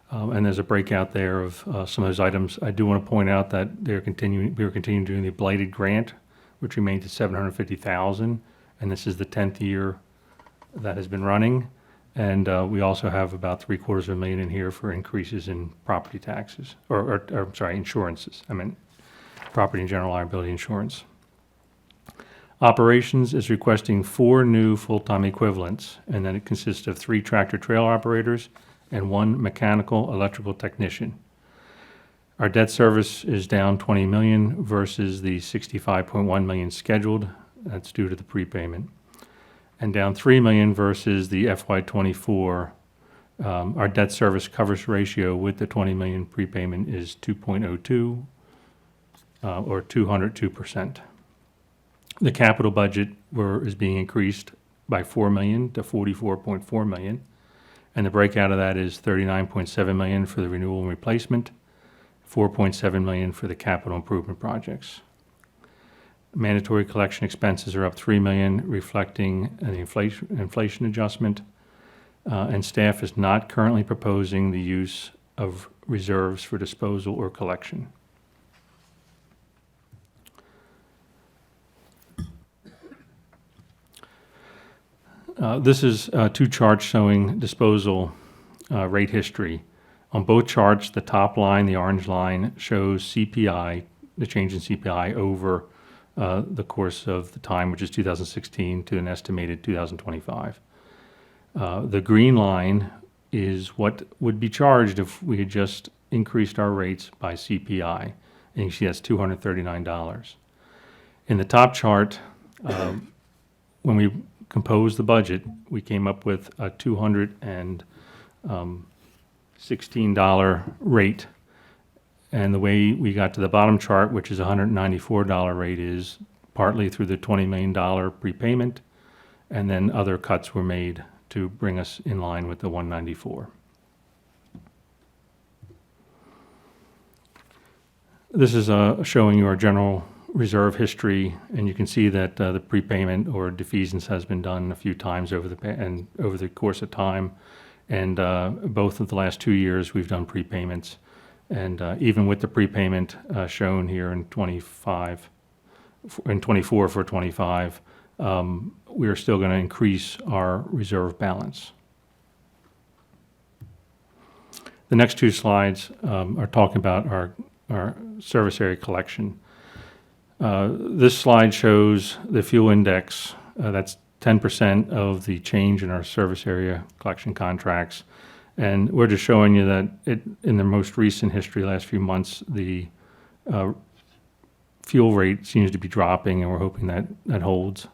And there's a breakout there of some of those items. I do want to point out that we are continuing doing the blighted grant, which remains at 750,000, and this is the 10th year that has been running. And we also have about $750,000 in here for increases in property taxes, or insurances. I mean, property and general liability insurance. Operations is requesting 4 new full-time equivalents, and then it consists of 3 tractor-trailer operators and 1 mechanical electrical technician. Our debt service is down 20 million versus the 65.1 million scheduled. That's due to the prepayment. And down 3 million versus the FY24. Our debt service coverage ratio with the 20 million prepayment is 2.02 or 202%. The capital budget is being increased by 4 million to 44.4 million. And the breakout of that is 39.7 million for the renewal and replacement, 4.7 million for the capital improvement projects. Mandatory collection expenses are up 3 million, reflecting an inflation adjustment. And staff is not currently proposing the use of reserves for disposal or collection. This is two charts showing disposal rate history. On both charts, the top line, the orange line, shows CPI, the change in CPI over the course of the time, which is 2016 to an estimated 2025. The green line is what would be charged if we had just increased our rates by CPI. And you see that's $239. In the top chart, when we composed the budget, we came up with a $216 rate. And the way we got to the bottom chart, which is a $194 rate, is partly through the $20 million prepayment, and then other cuts were made to bring us in line with the 194. This is showing you our general reserve history, and you can see that the prepayment or defeasance has been done a few times over the course of time, and both of the last 2 years we've done prepayments, and even with the prepayment shown here in 24 for 25, we are still going to increase our reserve balance. The next two slides are talking about our service area collection. This slide shows the fuel index. That's 10% of the change in our service area collection contracts. And we're just showing you that in the most recent history, last few months, the fuel rate seems to be dropping, and we're hoping that that holds.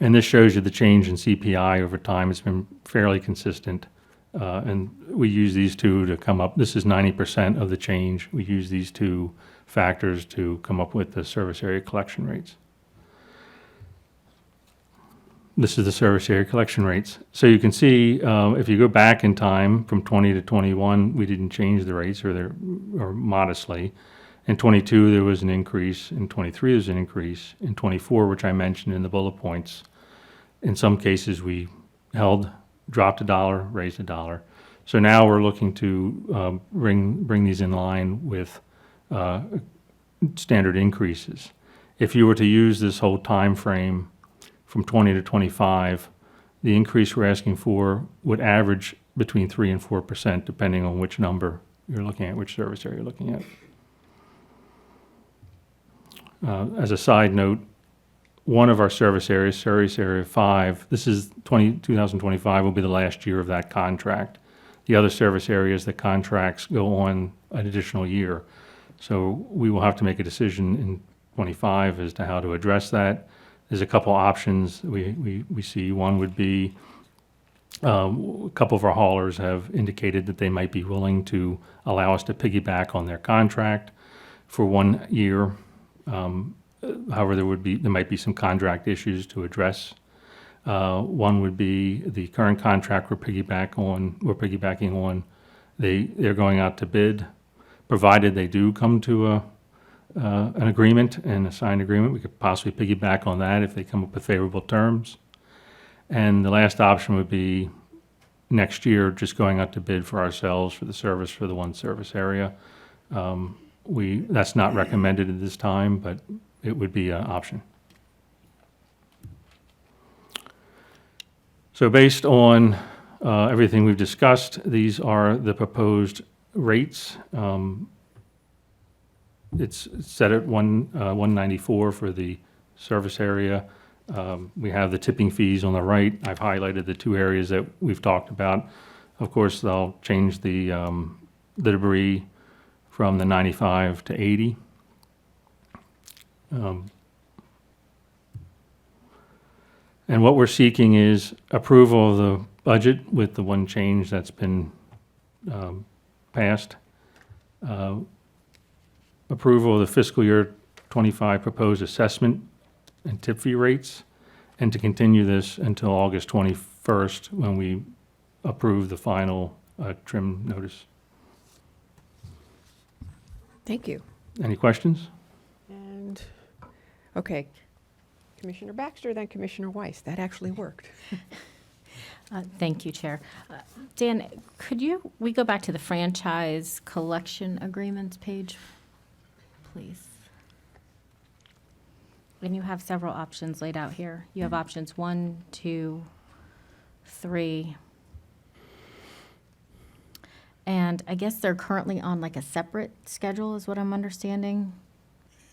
And this shows you the change in CPI over time. It's been fairly consistent. And we use these two to come up. This is 90% of the change. We use these two factors to come up with the service area collection rates. This is the service area collection rates. So you can see if you go back in time from 20 to 21, we didn't change the rates or modestly. In 22, there was an increase. In 23, there was an increase. In 24, which I mentioned in the bullet points, in some cases we dropped $1, raised $1. So now we're looking to bring these in line with standard increases. If you were to use this whole time frame from 20 to 25, the increase we're asking for would average between 3 and 4%, depending on which number you're looking at, which service area you're looking at. As a side note, one of our service areas, Service Area 5, this is 2025 will be the last year of that contract. The other service areas, the contracts go on an additional year. So we will have to make a decision in 25 as to how to address that. There's a couple options we see. One would be a couple of our haulers have indicated that they might be willing to allow us to piggyback on their contract for 1 year. However, there might be some contract issues to address. One would be the current contract we're piggybacking on. They're going out to bid, provided they do come to an agreement and a signed agreement. We could possibly piggyback on that if they come up with favorable terms. And the last option would be next year just going out to bid for ourselves for the service for the one service area. That's not recommended at this time, but it would be an option. So based on everything we've discussed, these are the proposed rates. It's set at 194 for the service area. We have the tipping fees on the right. I've highlighted the two areas that we've talked about. Of course, they'll change the debris from the 95 to 80. And what we're seeking is approval of the budget with the one change that's been passed. Approval of the fiscal year 25 proposed assessment and tip fee rates, and to continue this until August 21st when we approve the final trim notice. Thank you. Any questions? And Okay. Commissioner Baxter, then Commissioner Weiss. That actually worked. Thank you, Chair. Dan, we go back to the franchise collection agreements page, please? And you have several options laid out here. You have options 1, 2, 3. And I guess they're currently on like a separate schedule, is what I'm understanding.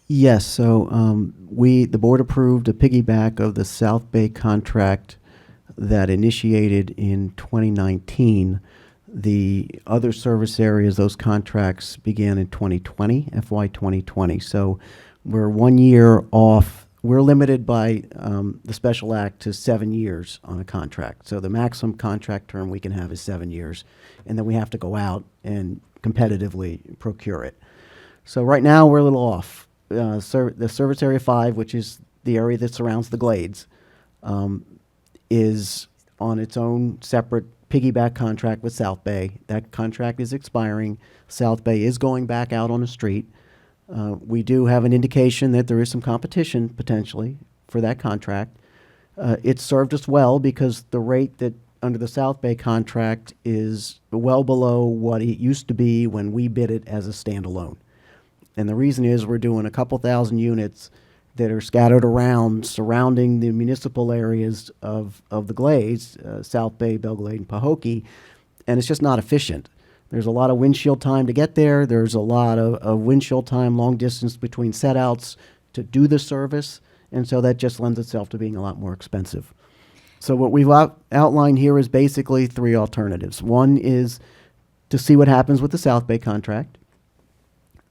Yes, so the board approved a piggyback of the South Bay contract that initiated in 2019. The other service areas, those contracts began in 2020, FY 2020. So we're 1 year off. We're limited by the special act to 7 years on a contract. So the maximum contract term we can have is 7 years. And then we have to go out and competitively procure it. So right now, we're a little off. The Service Area 5, which is the area that surrounds the Glades, is on its own separate piggyback contract with South Bay. That contract is expiring. South Bay is going back out on the street. We do have an indication that there is some competition potentially for that contract. It served us well because the rate that under the South Bay contract is well below what it used to be when we bid it as a standalone. And the reason is we're doing a couple thousand units that are scattered around surrounding the municipal areas of the Glades, South Bay, Belglade, and Pahokee, and it's just not efficient. There's a lot of windshield time to get there. There's a lot of windshield time, long distance between set-outs to do the service, and so that just lends itself to being a lot more expensive. So what we've outlined here is basically 3 alternatives. One is to see what happens with the South Bay contract.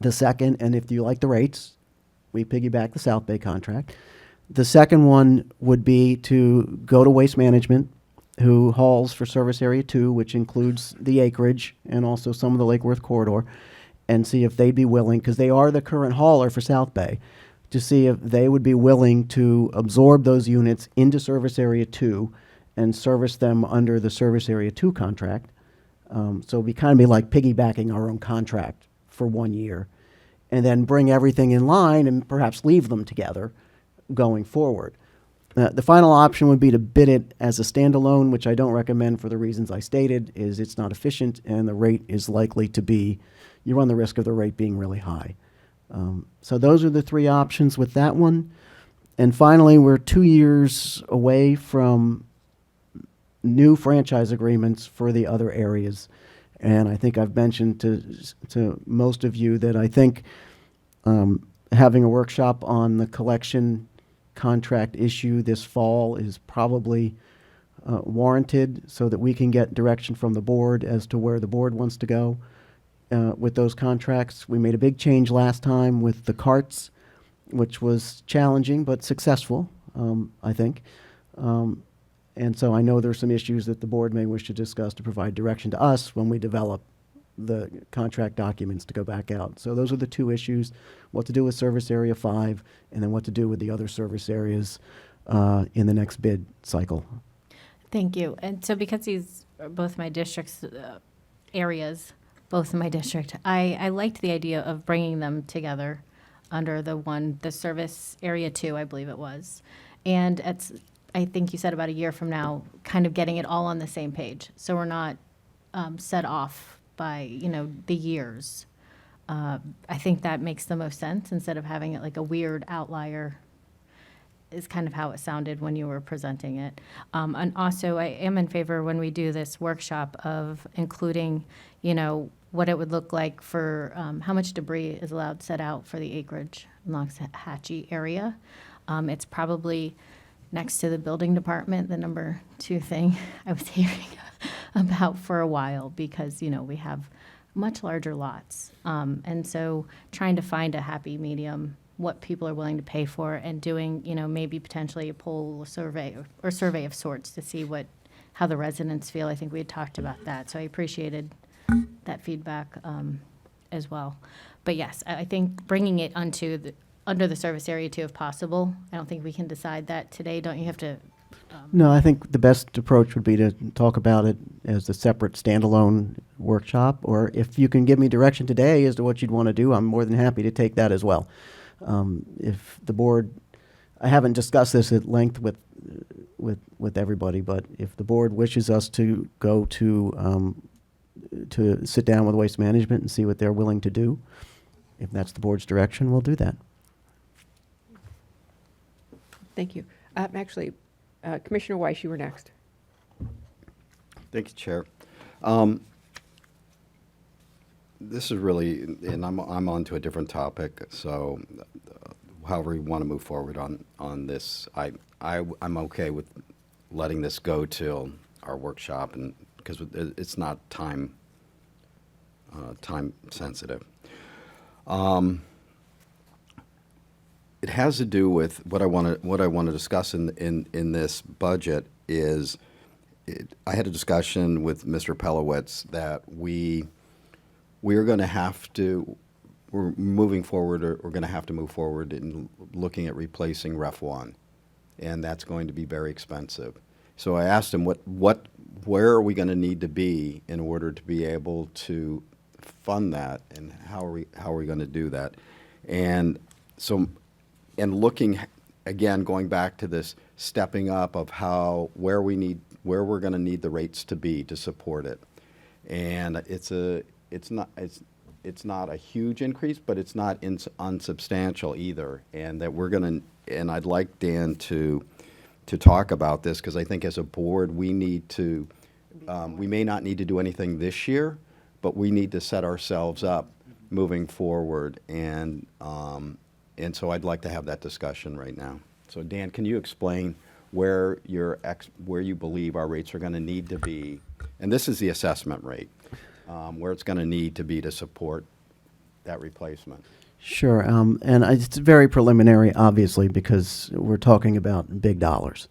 The second, and if you like the rates, we piggyback the South Bay contract. The second one would be to go to Waste Management, who hauls for Service Area 2, which includes the acreage and also some of the Lake Worth corridor, and see if they'd be willing, because they are the current hauler for South Bay, to see if they would be willing to absorb those units into Service Area 2 and service them under the Service Area 2 contract. So it'd be kind of like piggybacking our own contract for 1 year, and then bring everything in line and perhaps leave them together going forward. The final option would be to bid it as a standalone, which I don't recommend for the reasons I stated, is it's not efficient and the rate is likely to be, you run the risk of the rate being really high. So those are the 3 options with that one. And finally, we're 2 years away from new franchise agreements for the other areas. And I think I've mentioned to most of you that I think having a workshop on the collection contract issue this fall is probably warranted so that we can get direction from the board as to where the board wants to go with those contracts. We made a big change last time with the carts, which was challenging but successful, I think. And so I know there's some issues that the board may wish to discuss to provide direction to us when we develop the contract documents to go back out. So those are the 2 issues, what to do with Service Area 5 and then what to do with the other service areas in the next bid cycle. Thank you. And so because these are both my district's areas, both in my district, I liked the idea of bringing them together under the Service Area 2, I believe it was. And I think you said about a year from now, kind of getting it all on the same page. So we're not set off by, the years. I think that makes the most sense instead of having it like a weird outlier is kind of how it sounded when you were presenting it. And also, I am in favor when we do this workshop of including, what it would look like for how much debris is allowed set out for the acreage in Loxahatchee area. It's probably next to the building department, the number 2 thing I was hearing about for a while because, we have much larger lots. And so trying to find a happy medium, what people are willing to pay for and doing, maybe potentially a poll survey or survey of sorts to see how the residents feel. I think we had talked about that. So I appreciated that feedback as well. But yes, I think bringing it under the Service Area 2 if possible. I don't think we can decide that today. Don't you have to? No, I think the best approach would be to talk about it as a separate standalone workshop, or if you can give me direction today as to what you'd want to do, I'm more than happy to take that as well. If the board I haven't discussed this at length with everybody, but if the board wishes us to go to sit down with Waste Management and see what they're willing to do, if that's the board's direction, we'll do that. Thank you. Actually, Commissioner Weiss, you were next. Thank you, Chair. This is really, and I'm on to a different topic, so however you want to move forward on this, I'm okay with letting this go till our workshop, and because it's not time sensitive. It has to do with what I want to discuss in this budget is I had a discussion with Mr. Pelowitz that we're going to have to, we're moving forward, or we're going to have to move forward in looking at replacing Ref 1, and that's going to be very expensive. So I asked him where are we going to need to be in order to be able to fund that, and how are we going to do that? And so, and looking again, going back to this stepping up of where we're going to need the rates to be to support it, and it's not a huge increase, but it's not unsubstantial either, and that and I'd like Dan to talk about this, because I think as a board we need to, we may not need to do anything this year, but we need to set ourselves up moving forward, and so I'd like to have that discussion right now. So Dan, can you explain where you believe our rates are going to need to be, and this is the assessment rate, where it's going to need to be to support that replacement? Sure, and it's very preliminary, obviously, because we're talking about big dollars.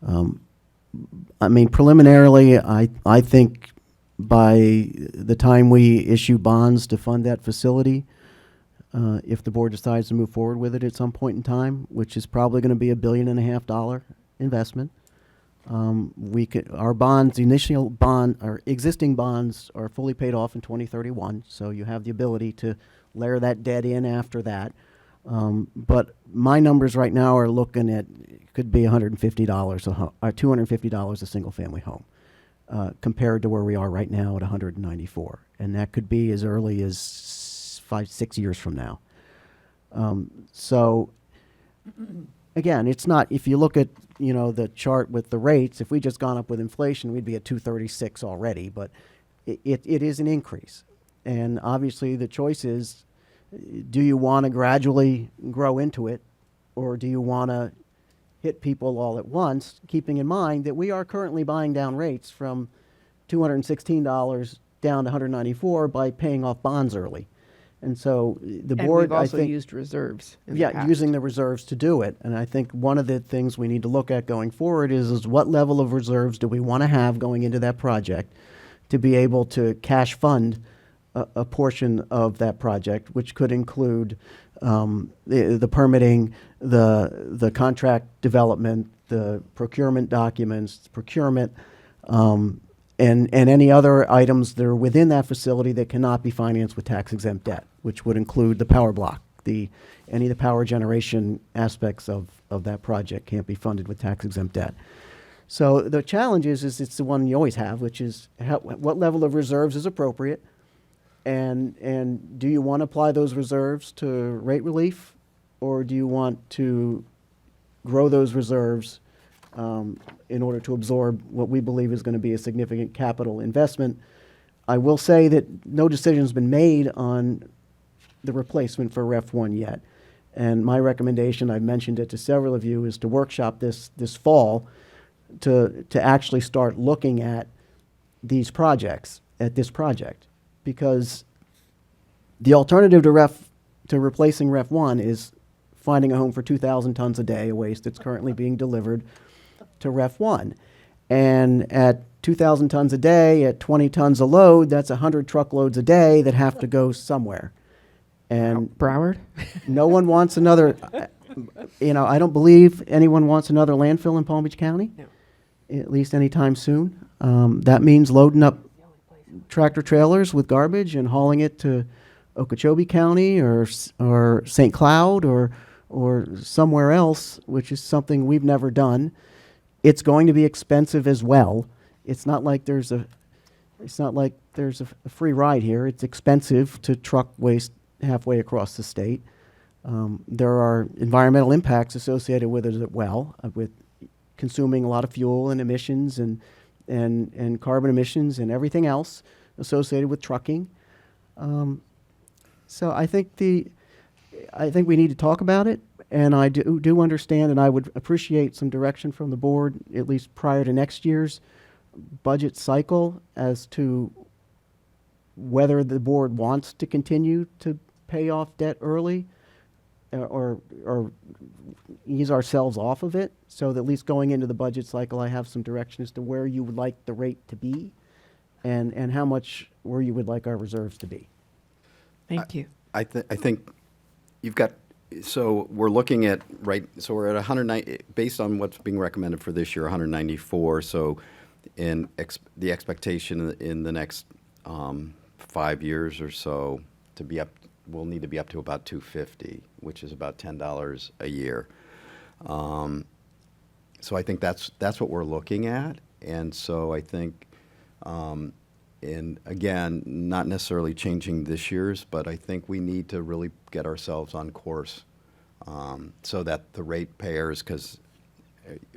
I mean, preliminarily, I think by the time we issue bonds to fund that facility, if the board decides to move forward with it at some point in time, which is probably going to be $1.5 billion investment, our bonds, our existing bonds are fully paid off in 2031, so you have the ability to layer that debt in after that. But my numbers right now are looking at, could be $150 or $250 a single family home, compared to where we are right now at $194. And that could be as early as 5-6 years from now. So again, it's not, if you look at, the chart with the rates, if we just gone up with inflation, we'd be at 236 already, but it is an increase. And obviously the choice is, do you want to gradually grow into it, or do you want to hit people all at once, keeping in mind that we are currently buying down rates from $216 down to $194 by paying off bonds early. And so the board, And we've also I think, used reserves in the past. using the reserves to do it. And I think one of the things we need to look at going forward is what level of reserves do we want to have going into that project to be able to cash fund a portion of that project, which could include the permitting, the contract development, the procurement documents, procurement, and any other items that are within that facility that cannot be financed with tax-exempt debt, which would include the power block. Any of the power generation aspects of that project can't be funded with tax-exempt debt. So the challenge is it's the one you always have, which is what level of reserves is appropriate, and do you want to apply those reserves to rate relief, or do you want to grow those reserves in order to absorb what we believe is going to be a significant capital investment? I will say that no decision's been made on the replacement for Ref 1 yet. And my recommendation, I've mentioned it to several of you, is to workshop this fall to actually start looking at this project. Because the alternative to replacing Ref 1 is finding a home for 2,000 tons a day of waste that's currently being delivered to Ref 1. And at 2,000 tons a day, at 20 tons a load, that's 100 truckloads a day that have to go somewhere. And Broward? no one wants another, I don't believe anyone wants another landfill in Palm Beach County, at least anytime soon. That means loading up tractor trailers with garbage and hauling it to Okeechobee County or St. Cloud or or somewhere else, which is something we've never done, it's going to be expensive as well. It's not like there's a free ride here. It's expensive to truck waste halfway across the state. There are environmental impacts associated with it as well, with consuming a lot of fuel and emissions and carbon emissions and everything else associated with trucking. So I think we need to talk about it, and I do understand, and I would appreciate some direction from the board, at least prior to next year's budget cycle, as to whether the board wants to continue to pay off debt early or ease ourselves off of it, so that at least going into the budget cycle, I have some direction as to where you would like the rate to be and how much where you would like our reserves to be. Thank you. I think you've got, so we're looking at, so we're at 190, based on what's being recommended for this year, 194. So the expectation in the next 5 years or so to be up, we'll need to be up to about 250, which is about $10 a year. So I think that's what we're looking at. And so I think, and again, not necessarily changing this year's, but I think we need to really get ourselves on course so that the ratepayers, because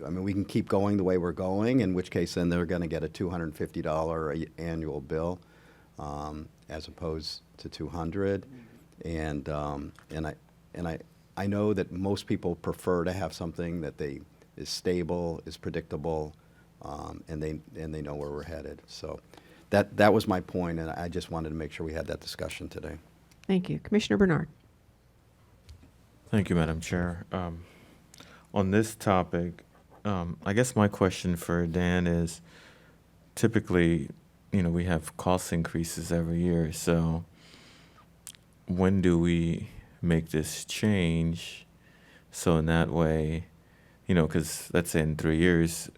I mean, we can keep going the way we're going, in which case then they're going to get a $250 annual bill as opposed to $200. And I know that most people prefer to have something that is stable, is predictable, and they know where we're headed. So that was my point, and I just wanted to make sure we had that discussion today. Thank you. Commissioner Bernard. Thank you, Madam Chair. On this topic, I guess my question for Dan is, typically, we have cost increases every year, so when do we make this change? So in that way, because let's say in 3 years,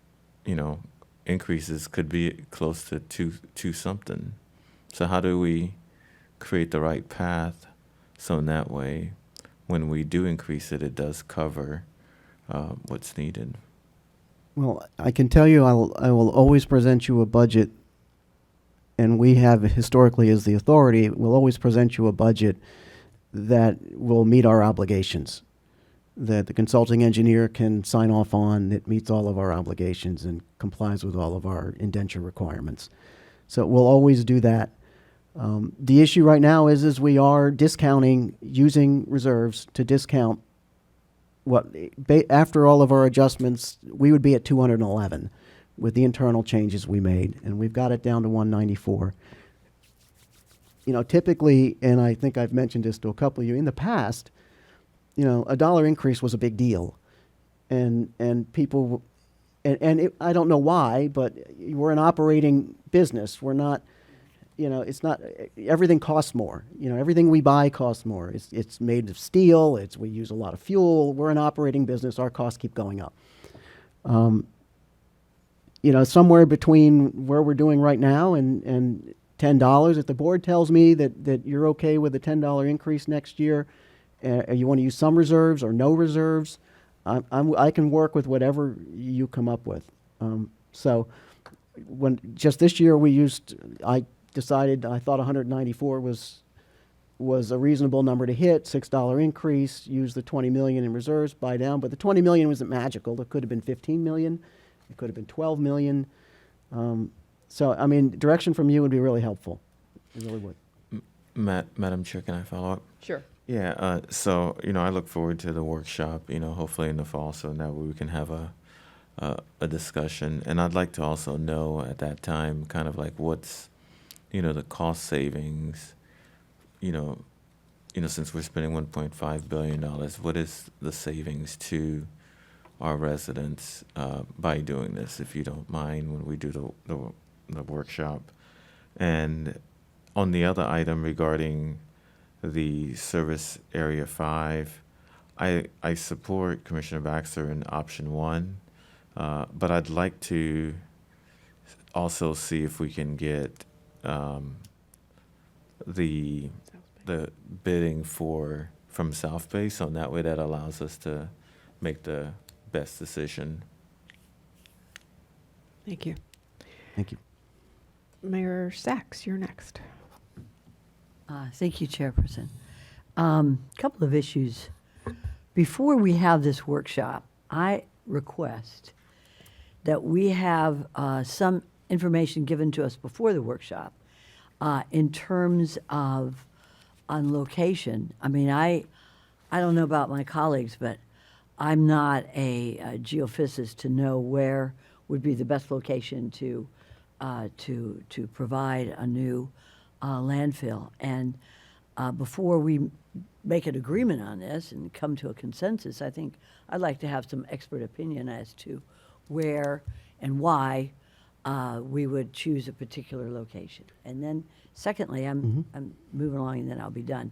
increases could be close to two something. So how do we create the right path so in that way, when we do increase it, it does cover what's needed? Well, I can tell you I will always present you a budget, and we have historically as the authority, we'll always present you a budget that will meet our obligations, that the consulting engineer can sign off on, that meets all of our obligations and complies with all of our indenture requirements. So we'll always do that. The issue right now is we are discounting, using reserves to discount after all of our adjustments, we would be at 211 with the internal changes we made, and we've got it down to 194. Typically, and I think I've mentioned this to a couple of you, in the past, a dollar increase was a big deal. And people, I don't know why, but we're an operating business. We're not, it's not, everything costs more. Everything we buy costs more. It's made of steel. We use a lot of fuel. We're an operating business. Our costs keep going up. Somewhere between where we're doing right now and $10, if the board tells me that you're okay with a $10 increase next year, you want to use some reserves or no reserves, I can work with whatever you come up with. So when just this year I decided I thought 194 was a reasonable number to hit, $6 increase, use the 20 million in reserves, buy down, but the 20 million wasn't magical. It could have been 15 million, it could have been 12 million. So I mean, direction from you would be really helpful. It really would. Madam Chair, can I follow up? Sure. Yeah, so, I look forward to the workshop, hopefully in the fall, so that way we can have a discussion. And I'd like to also know at that time, kind of like what's, the cost savings, since we're spending $1.5 billion, what is the savings to our residents by doing this, if you don't mind, when we do the workshop? And on the other item regarding the Service Area 5, I support Commissioner Baxter in option 1, but I'd like to also see if we can get the bidding for from South Bay, so in that way that allows us to make the best decision. Thank you. Thank you. Mayor Sachs, you're next. Thank you, Chairperson. Couple of issues. Before we have this workshop, I request that we have some information given to us before the workshop in terms of on location. I mean, I don't know about my colleagues, but I'm not a geophysicist to know where would be the best location to provide a new landfill. And before we make an agreement on this and come to a consensus, I think I'd like to have some expert opinion as to where and why we would choose a particular location. And then secondly, I'm moving along and then I'll be done.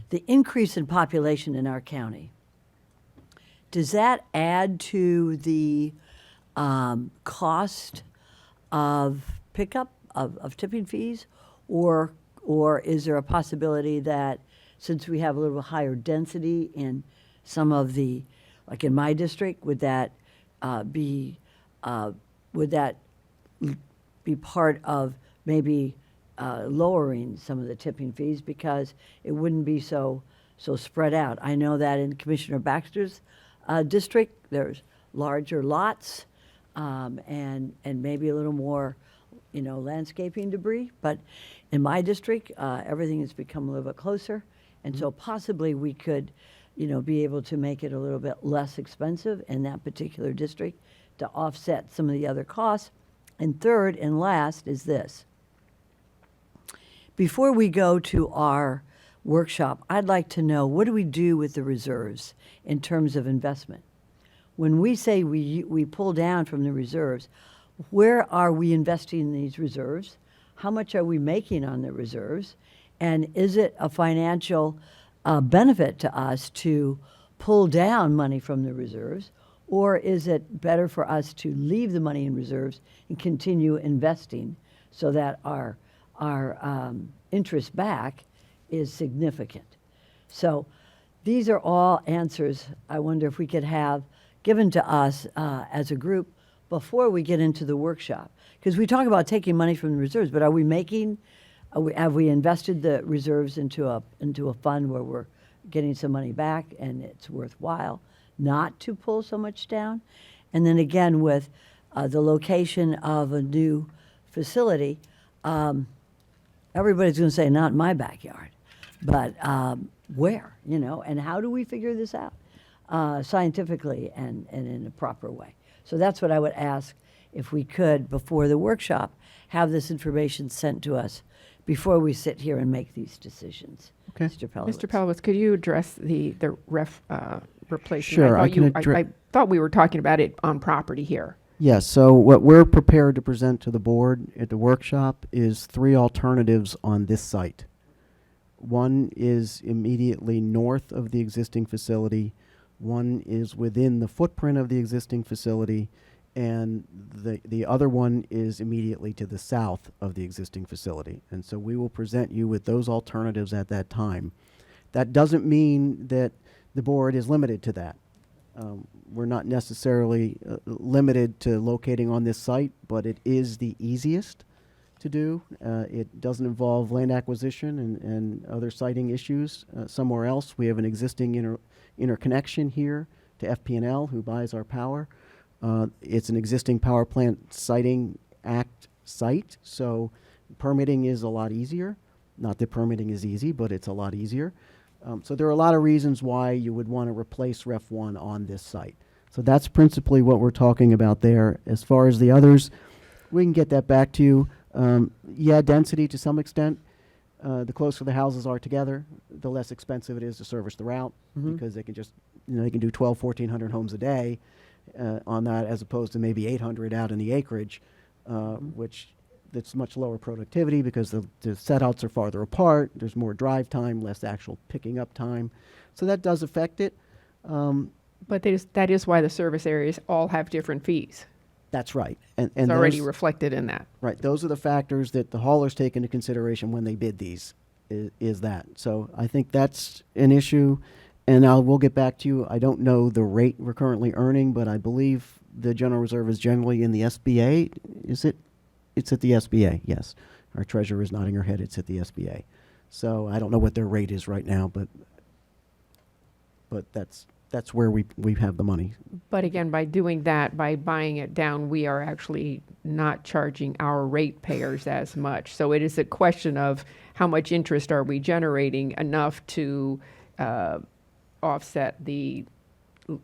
The increase in population in our county, does that add to the cost of pickup of tipping fees? Or is there a possibility that since we have a little higher density in some of the, like in my district, would that be part of maybe lowering some of the tipping fees because it wouldn't be so spread out? I know that in Commissioner Baxter's district, there's larger lots and maybe a little more, landscaping debris. But in my district, everything has become a little bit closer. And so possibly we could, be able to make it a little bit less expensive in that particular district to offset some of the other costs. And third and last is this. Before we go to our workshop, I'd like to know, what do we do with the reserves in terms of investment? When we say we pull down from the reserves, where are we investing these reserves? How much are we making on the reserves? And is it a financial benefit to us to pull down money from the reserves? Or is it better for us to leave the money in reserves and continue investing so that our interest back is significant? So these are all answers I wonder if we could have given to us as a group before we get into the workshop. Because we talk about taking money from the reserves, but have we invested the reserves into a fund where we're getting some money back and it's worthwhile not to pull so much down? And then again, with the location of a new facility, everybody's going to say, not in my backyard. But where, and how do we figure this out scientifically and in a proper way? So that's what I would ask, if we could, before the workshop, have this information sent to us before we sit here and make these decisions. Okay. Mr. Pelowitz. Mr. Pelowitz, could you address the replacement? Sure, I can I thought we were talking about it on property here. Yes, so what we're prepared to present to the board at the workshop is 3 alternatives on this site. One is immediately north of the existing facility, one is within the footprint of the existing facility, and the other one is immediately to the south of the existing facility. And so we will present you with those alternatives at that time. That doesn't mean that the board is limited to that. We're not necessarily limited to locating on this site, but it is the easiest to do. It doesn't involve land acquisition and other siting issues somewhere else. We have an existing interconnection here to FP&L, who buys our power. It's an existing power plant siting act site, so permitting is a lot easier. Not that permitting is easy, but it's a lot easier. So there are a lot of reasons why you would want to replace Ref 1 on this site. So that's principally what we're talking about there. As far as the others, we can get that back to you. Yeah, density to some extent. The closer the houses are together, the less expensive it is to service the route, because they can just, they can do 1,100 homes a day on that, as opposed to maybe 800 out in the acreage, which it's much lower productivity because the setouts are farther apart. There's more drive time, less actual picking up time. So that does affect it. But that is why the service areas all have different fees. That's right. And It's already those- reflected in that. Right. Those are the factors that the haulers take into consideration when they bid these. is that. So I think that's an issue, and we'll get back to you. I don't know the rate we're currently earning, but I believe the general reserve is generally in the SBA. Is it? It's at the SBA, yes. Our treasurer is nodding her head, it's at the SBA. So I don't know what their rate is right now, but that's where we have the money. But again, by doing that, by buying it down, we are actually not charging our ratepayers as much. So it is a question of how much interest are we generating enough to offset the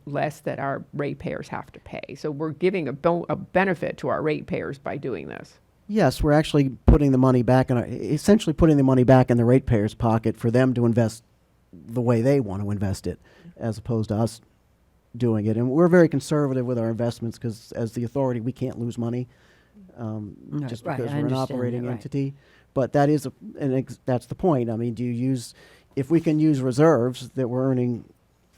less that our ratepayers have to pay. So we're giving a benefit to our ratepayers by doing this. Yes, we're actually putting the money back essentially putting the money back in the ratepayers' pocket for them to invest the way they want to invest it, as opposed to us doing it. And we're very conservative with our investments because as the authority, we can't lose money just right, because I we're an understand operating that, right. entity. But that is, that's the point. I mean, if we can use reserves that we're earning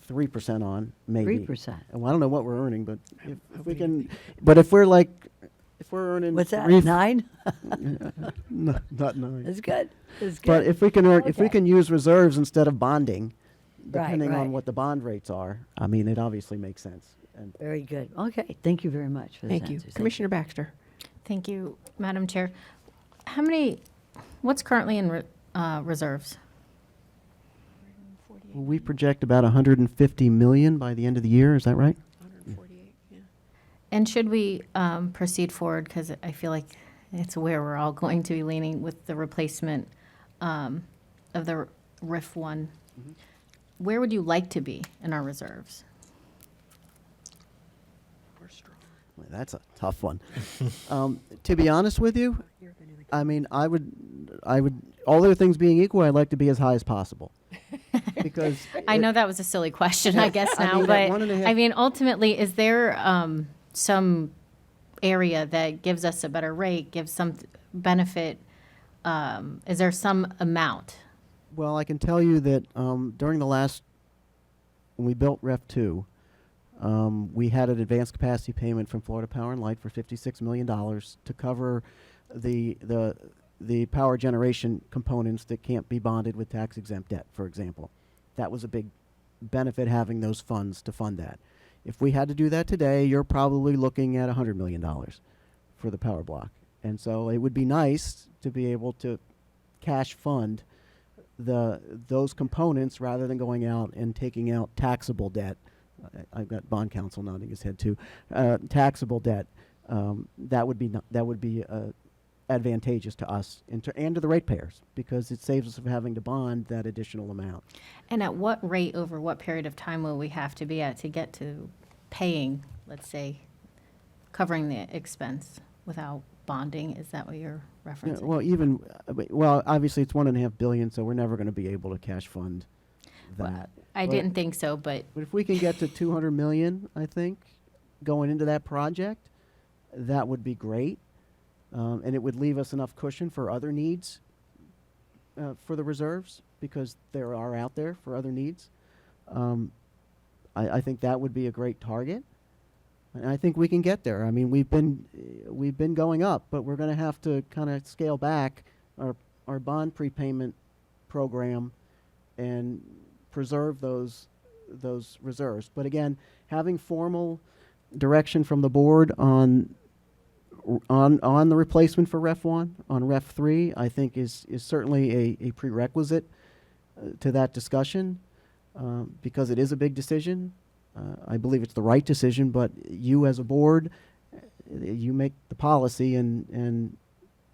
3% on, maybe. 3%. And I don't know what we're earning, but if we can, but if we're earning. What's that, 9? No, not 9. That's good. That's good. But if we Okay. can use reserves instead of bonding, Right, depending right. on what the bond rates are, I mean, it obviously makes sense. And Very good. Okay, thank you very much for those Thank you. answers. Commissioner Baxter. Thank you, Madam Chair. What's currently in reserves? we project about 150 million by the end of the year. Is that right? 148, yeah. And should we proceed forward, because I feel like it's where we're all going to be leaning with the replacement of the RIF 1. Where would you like to be in our reserves? Well, that's a tough one. To be honest with you, I mean, I would, all other things being equal, I'd like to be as high as possible. Because I know that was a silly question, I guess I now, mean, at 1.5 I mean, ultimately, is there some area that gives us a better rate, gives some benefit? Is there some amount? Well, I can tell you that during when we built Ref 2, we had an advanced capacity payment from Florida Power and Light for $56 million to cover the power generation components that can't be bonded with tax-exempt debt, for example. That was a big benefit, having those funds to fund that. If we had to do that today, you're probably looking at $100 million for the power block. And so it would be nice to be able to cash fund those components rather than going out and taking out taxable debt. I've got bond counsel nodding his head too. Taxable debt, that would be advantageous to us and to the ratepayers, because it saves us from having to bond that additional amount. And at what rate over what period of time will we have to be at to get to paying, let's say, covering the expense without bonding? Is that what you're Yeah, referencing? well, obviously it's $1.5 billion, so we're never going to be able to cash fund that. I but- didn't think so, but But if we can get to 200 million, I think, going into that project, that would be great. And it would leave us enough cushion for other needs for the reserves, because there are out there for other needs. I think that would be a great target. And I think we can get there. I mean, we've been going up, but we're going to have to kind of scale back our bond prepayment program and preserve those reserves. But again, having formal direction from the board on the replacement for Ref 1, on Ref 3, I think is certainly a prerequisite to that discussion, because it is a big decision. I believe it's the right decision, but you as a board, you make the policy, and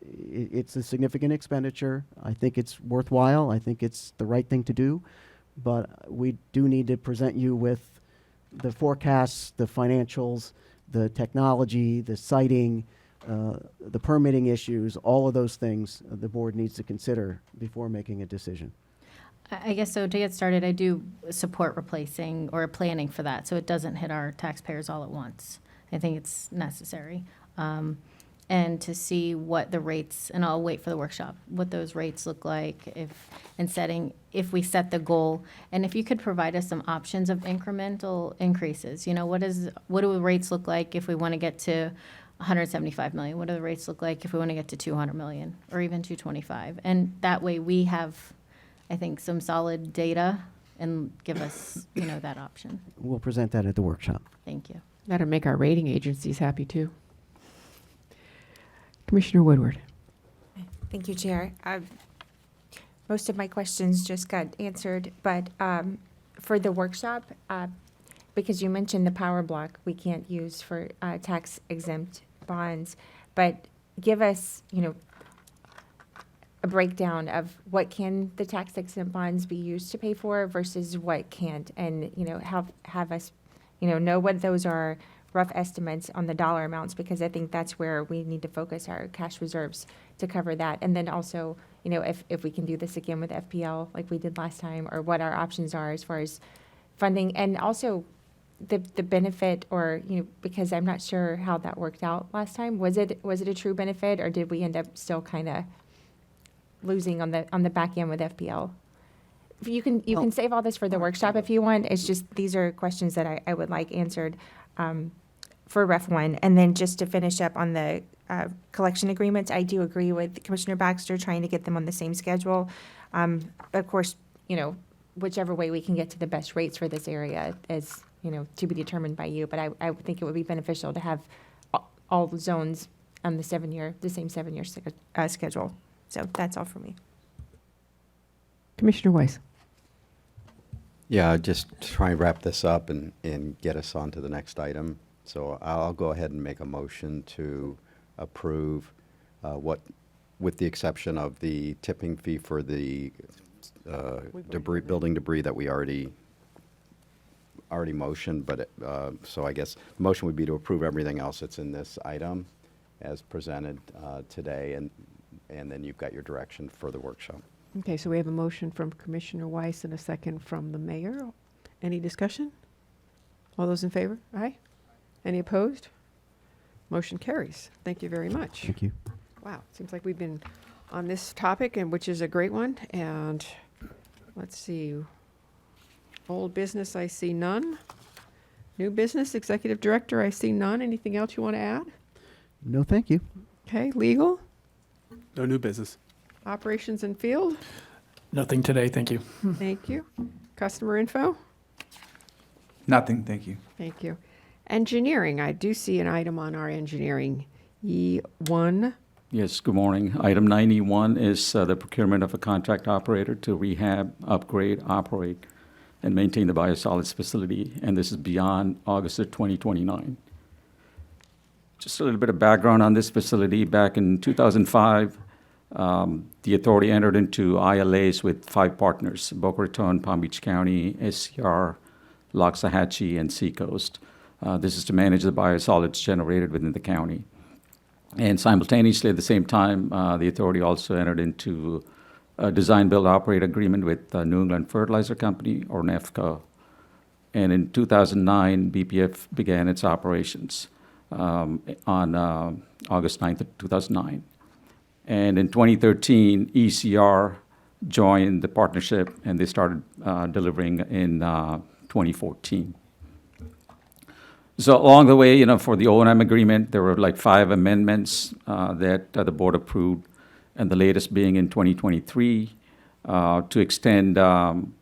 it's a significant expenditure. I think it's worthwhile. I think it's the right thing to do, but we do need to present you with the forecasts, the financials, the technology, the siting, the permitting issues, all of those things the board needs to consider before making a decision. I guess so. To get started, I do support replacing or planning for that, so it doesn't hit our taxpayers all at once. I think it's necessary. And to see what the rates, and I'll wait for the workshop, what those rates look like if we set the goal. And if you could provide us some options of incremental increases, what do the rates look like if we want to get to 175 million? What do the rates look like if we want to get to 200 million or even 225? And that way we have I think, some solid data and give us, that option. We'll present that at the workshop. Thank you. That'll make our rating agencies happy, too. Commissioner Woodward. Thank you, Chair. Most of my questions just got answered, but for the workshop, because you mentioned the power block we can't use for tax exempt bonds, but give us, a breakdown of what can the tax exempt bonds be used to pay for versus what can't, and, have us, know what those are, rough estimates on the dollar amounts, because I think that's where we need to focus our cash reserves to cover that. And then also, if we can do this again with FPL like we did last time, or what our options are as far as funding, and also the benefit, or, because I'm not sure how that worked out last time. Was it a true benefit, or did we end up still kind of losing on the back end with FPL? You can save all this for the workshop if you want. It's just, these are questions that I would like answered for Ref 1. And then just to finish up on the collection agreements, I do agree with Commissioner Baxter trying to get them on the same schedule. Of course, whichever way we can get to the best rates for this area is, to be determined by you. But I would think it would be beneficial to have all the zones on the same 7-year schedule. So that's all for me. Commissioner Weiss. Yeah, just to try and wrap this up and get us on to the next item. So I'll go ahead and make a motion to approve with the exception of the tipping fee for the building debris that we already motioned, but so I guess the motion would be to approve everything else that's in this item as presented today, and then you've got your direction for the workshop. Okay, so we have a motion from Commissioner Weiss and a second from the mayor. Any discussion? All those in favor? Aye. Any opposed? Motion carries. Thank you very much. Thank you. Wow, seems like we've been on this topic, and which is a great one. And let's see, old business, I see none. New business, executive director, I see none. Anything else you want to add? No, thank you. Okay, legal, No new business. operations and field, Nothing today, thank you. thank you. Customer info, Nothing, thank you. thank you. Engineering, I do see an item on our engineering, E1. Yes, good morning. Item 91 is the procurement of a contract operator to rehab, upgrade, operate, and maintain the biosolids facility, and this is beyond August of 2029. Just a little bit of background on this facility. Back in 2005, the authority entered into ILAs with 5 partners: Boca Raton, Palm Beach County, SCR, Loxahatchee, and Seacoast. This is to manage the biosolids generated within the county. And simultaneously, at the same time, the authority also entered into a design-build-operate agreement with New England Fertilizer Company, or NEFCO. And in 2009, BPF began its operations on August 9th of 2009. And in 2013, ECR joined the partnership, and they started delivering in 2014. So along the way, for the O&M agreement, there were like 5 amendments that the board approved, and the latest being in 2023 to extend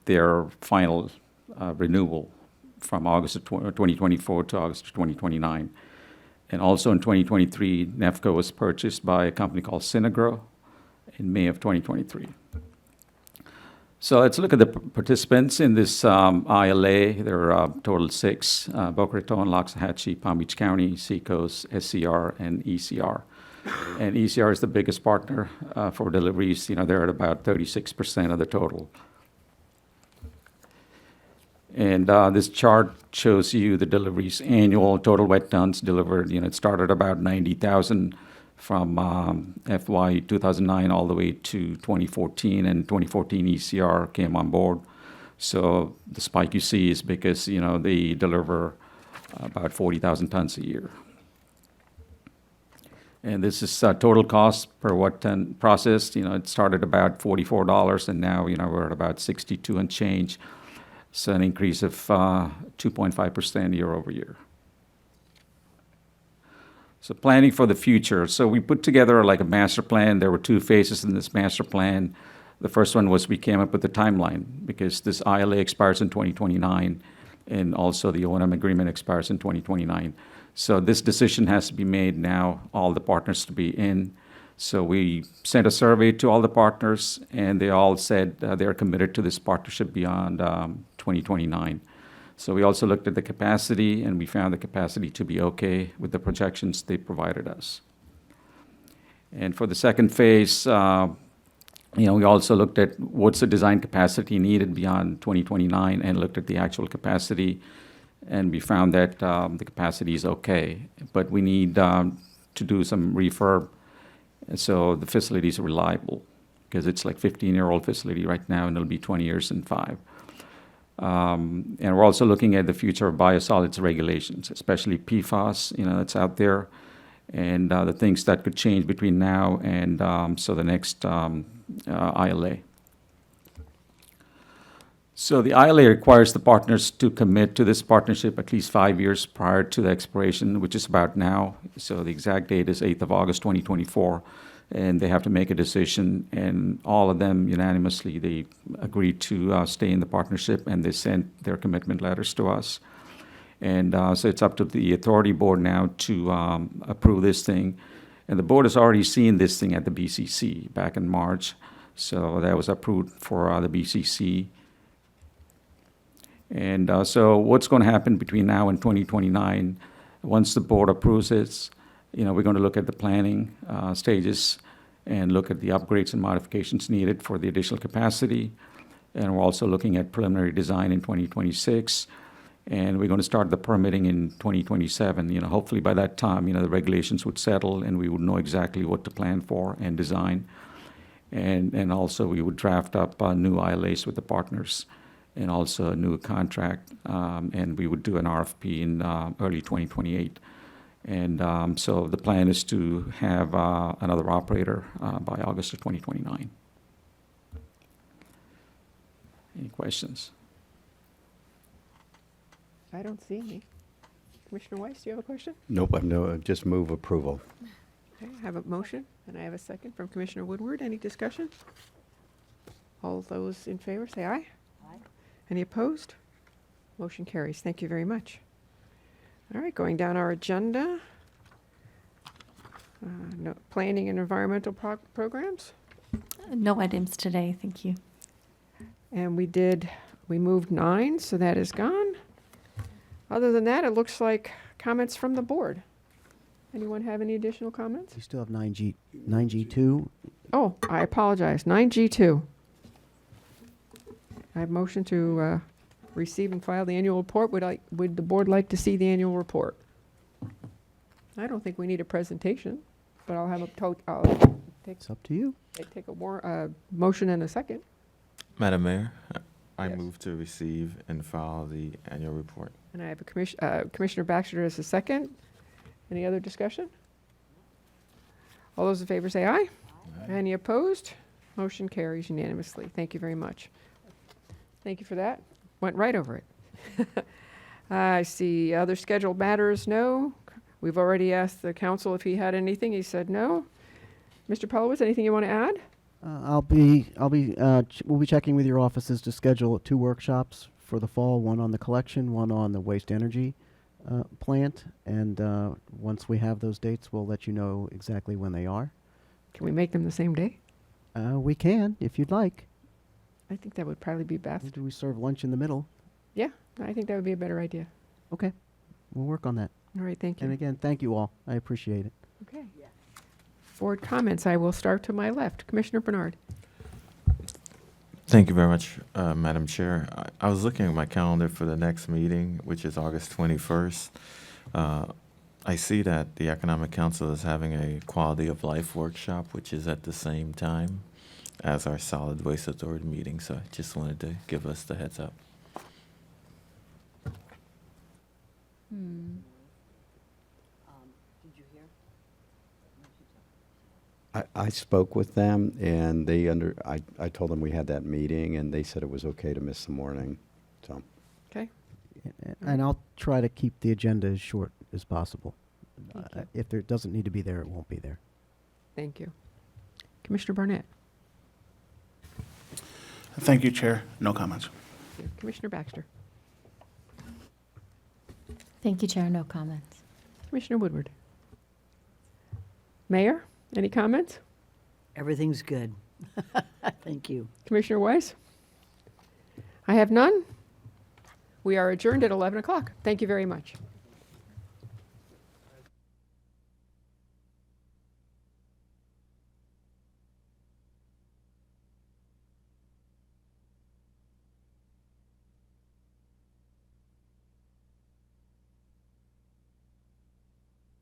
their final renewal from August of 2024 to August of 2029. And also in 2023, NEFCO was purchased by a company called Synagro in May of 2023. So let's look at the participants in this ILA. There are total 6, Boca Raton, Loxahatchee, Palm Beach County, Seacoast, SCR, and ECR. And ECR is the biggest partner for deliveries. They're at about 36% of the total. And this chart shows you the deliveries, annual total wet tons delivered. It started about 90,000 from FY 2009 all the way to 2014, and 2014 ECR came on board. So the spike you see is because, they deliver about 40,000 tons a year. And this is total cost per wet ton processed. It started about $44, and now, we're at about 62 and change. So an increase of 2.5% year over year. So planning for the future. So we put together like a master plan. There were 2 phases in this master plan. The first one was we came up with the timeline because this ILA expires in 2029 and also the O&M agreement expires in 2029. So this decision has to be made now, all the partners to be in. So we sent a survey to all the partners, and they all said they're committed to this partnership beyond 2029. So we also looked at the capacity, and we found the capacity to be okay with the projections they provided us. And for the second phase, we also looked at what's the design capacity needed beyond 2029 and looked at the actual capacity, and we found that the capacity is okay, but we need to do some refurb so the facility is reliable, because it's like 15-year-old facility right now, and it'll be 20 years in 5. And we're also looking at the future of biosolids regulations, especially PFAS, that's out there, and the things that could change between now and the next ILA. So the ILA requires the partners to commit to this partnership at least 5 years prior to the expiration, which is about now. So the exact date is 8th of August, 2024, and they have to make a decision, and all of them unanimously, they agreed to stay in the partnership, and they sent their commitment letters to us. And so it's up to the authority board now to approve this thing. And the board has already seen this thing at the BCC back in March. So that was approved for the BCC. And so what's going to happen between now and 2029, once the board approves it, we're going to look at the planning stages and look at the upgrades and modifications needed for the additional capacity. And we're also looking at preliminary design in 2026. And we're going to start the permitting in 2027. Hopefully by that time, the regulations would settle and we would know exactly what to plan for and design. And also we would draft up new ILAs with the partners and also a new contract. And we would do an RFP in early 2028. And so the plan is to have another operator by August of 2029. Any questions? I don't see any. Commissioner Weiss, do you have a question? Nope, just move approval. Okay, I have a motion, and I have a second from Commissioner Woodward. Any discussion? All those in favor, say aye. Aye. Any opposed? Motion carries. Thank you very much. All right, going down our agenda. Planning and environmental programs. No items today, thank you. And we moved 9, so that is gone. Other than that, it looks like comments from the board. Anyone have any additional comments? We still have 9G2. Oh, I apologize. 9G2. I have motion to receive and file the annual report. Would the board like to see the annual report? I don't think we need a presentation, but I'll have It's up to you. take a motion and a second. Madam Mayor, I Yes. move to receive and file the annual report. And I have a Commissioner Baxter as a second. Any other discussion? All those in favor say aye. Any opposed? Motion carries unanimously. Thank you very much. Thank you for that. Went right over it. I see other scheduled matters, no. We've already asked the council if he had anything. He said no. Mr. Pelowitz, anything you want to add? We'll be checking with your offices to schedule 2 workshops for the fall, one on the collection, one on the waste energy plant. And once we have those dates, we'll let you know exactly when they are. Can we make them the same day? We can, if you'd like. I think that would probably be best. Do we serve lunch in the middle? Yeah, I think that would be a better idea. Okay, we'll work on that. All right, thank you. And again, thank you all. I appreciate it. Okay. Board comments. I will start to my left. Commissioner Bernard. Thank you very much, Madam Chair. I was looking at my calendar for the next meeting, which is August 21st. I see that the Economic Council is having a quality of life workshop, which is at the same time as our Solid Waste Authority meeting. So I just wanted to give us the heads up. Did you hear? I spoke with them, and I told them we had that meeting, and they said it was okay to miss the morning, so. Okay. And I'll try to keep the agenda as short as possible. Thank you. If there doesn't need to be there, it won't be there. Thank you. Commissioner Barnett. Thank you, Chair. No comments. Commissioner Baxter? Thank you, Chair. No comments. Commissioner Woodward? Mayor, any comments? Everything's good. Thank you. Commissioner Weiss? I have none. We are adjourned at 11 o'clock. Thank you very much.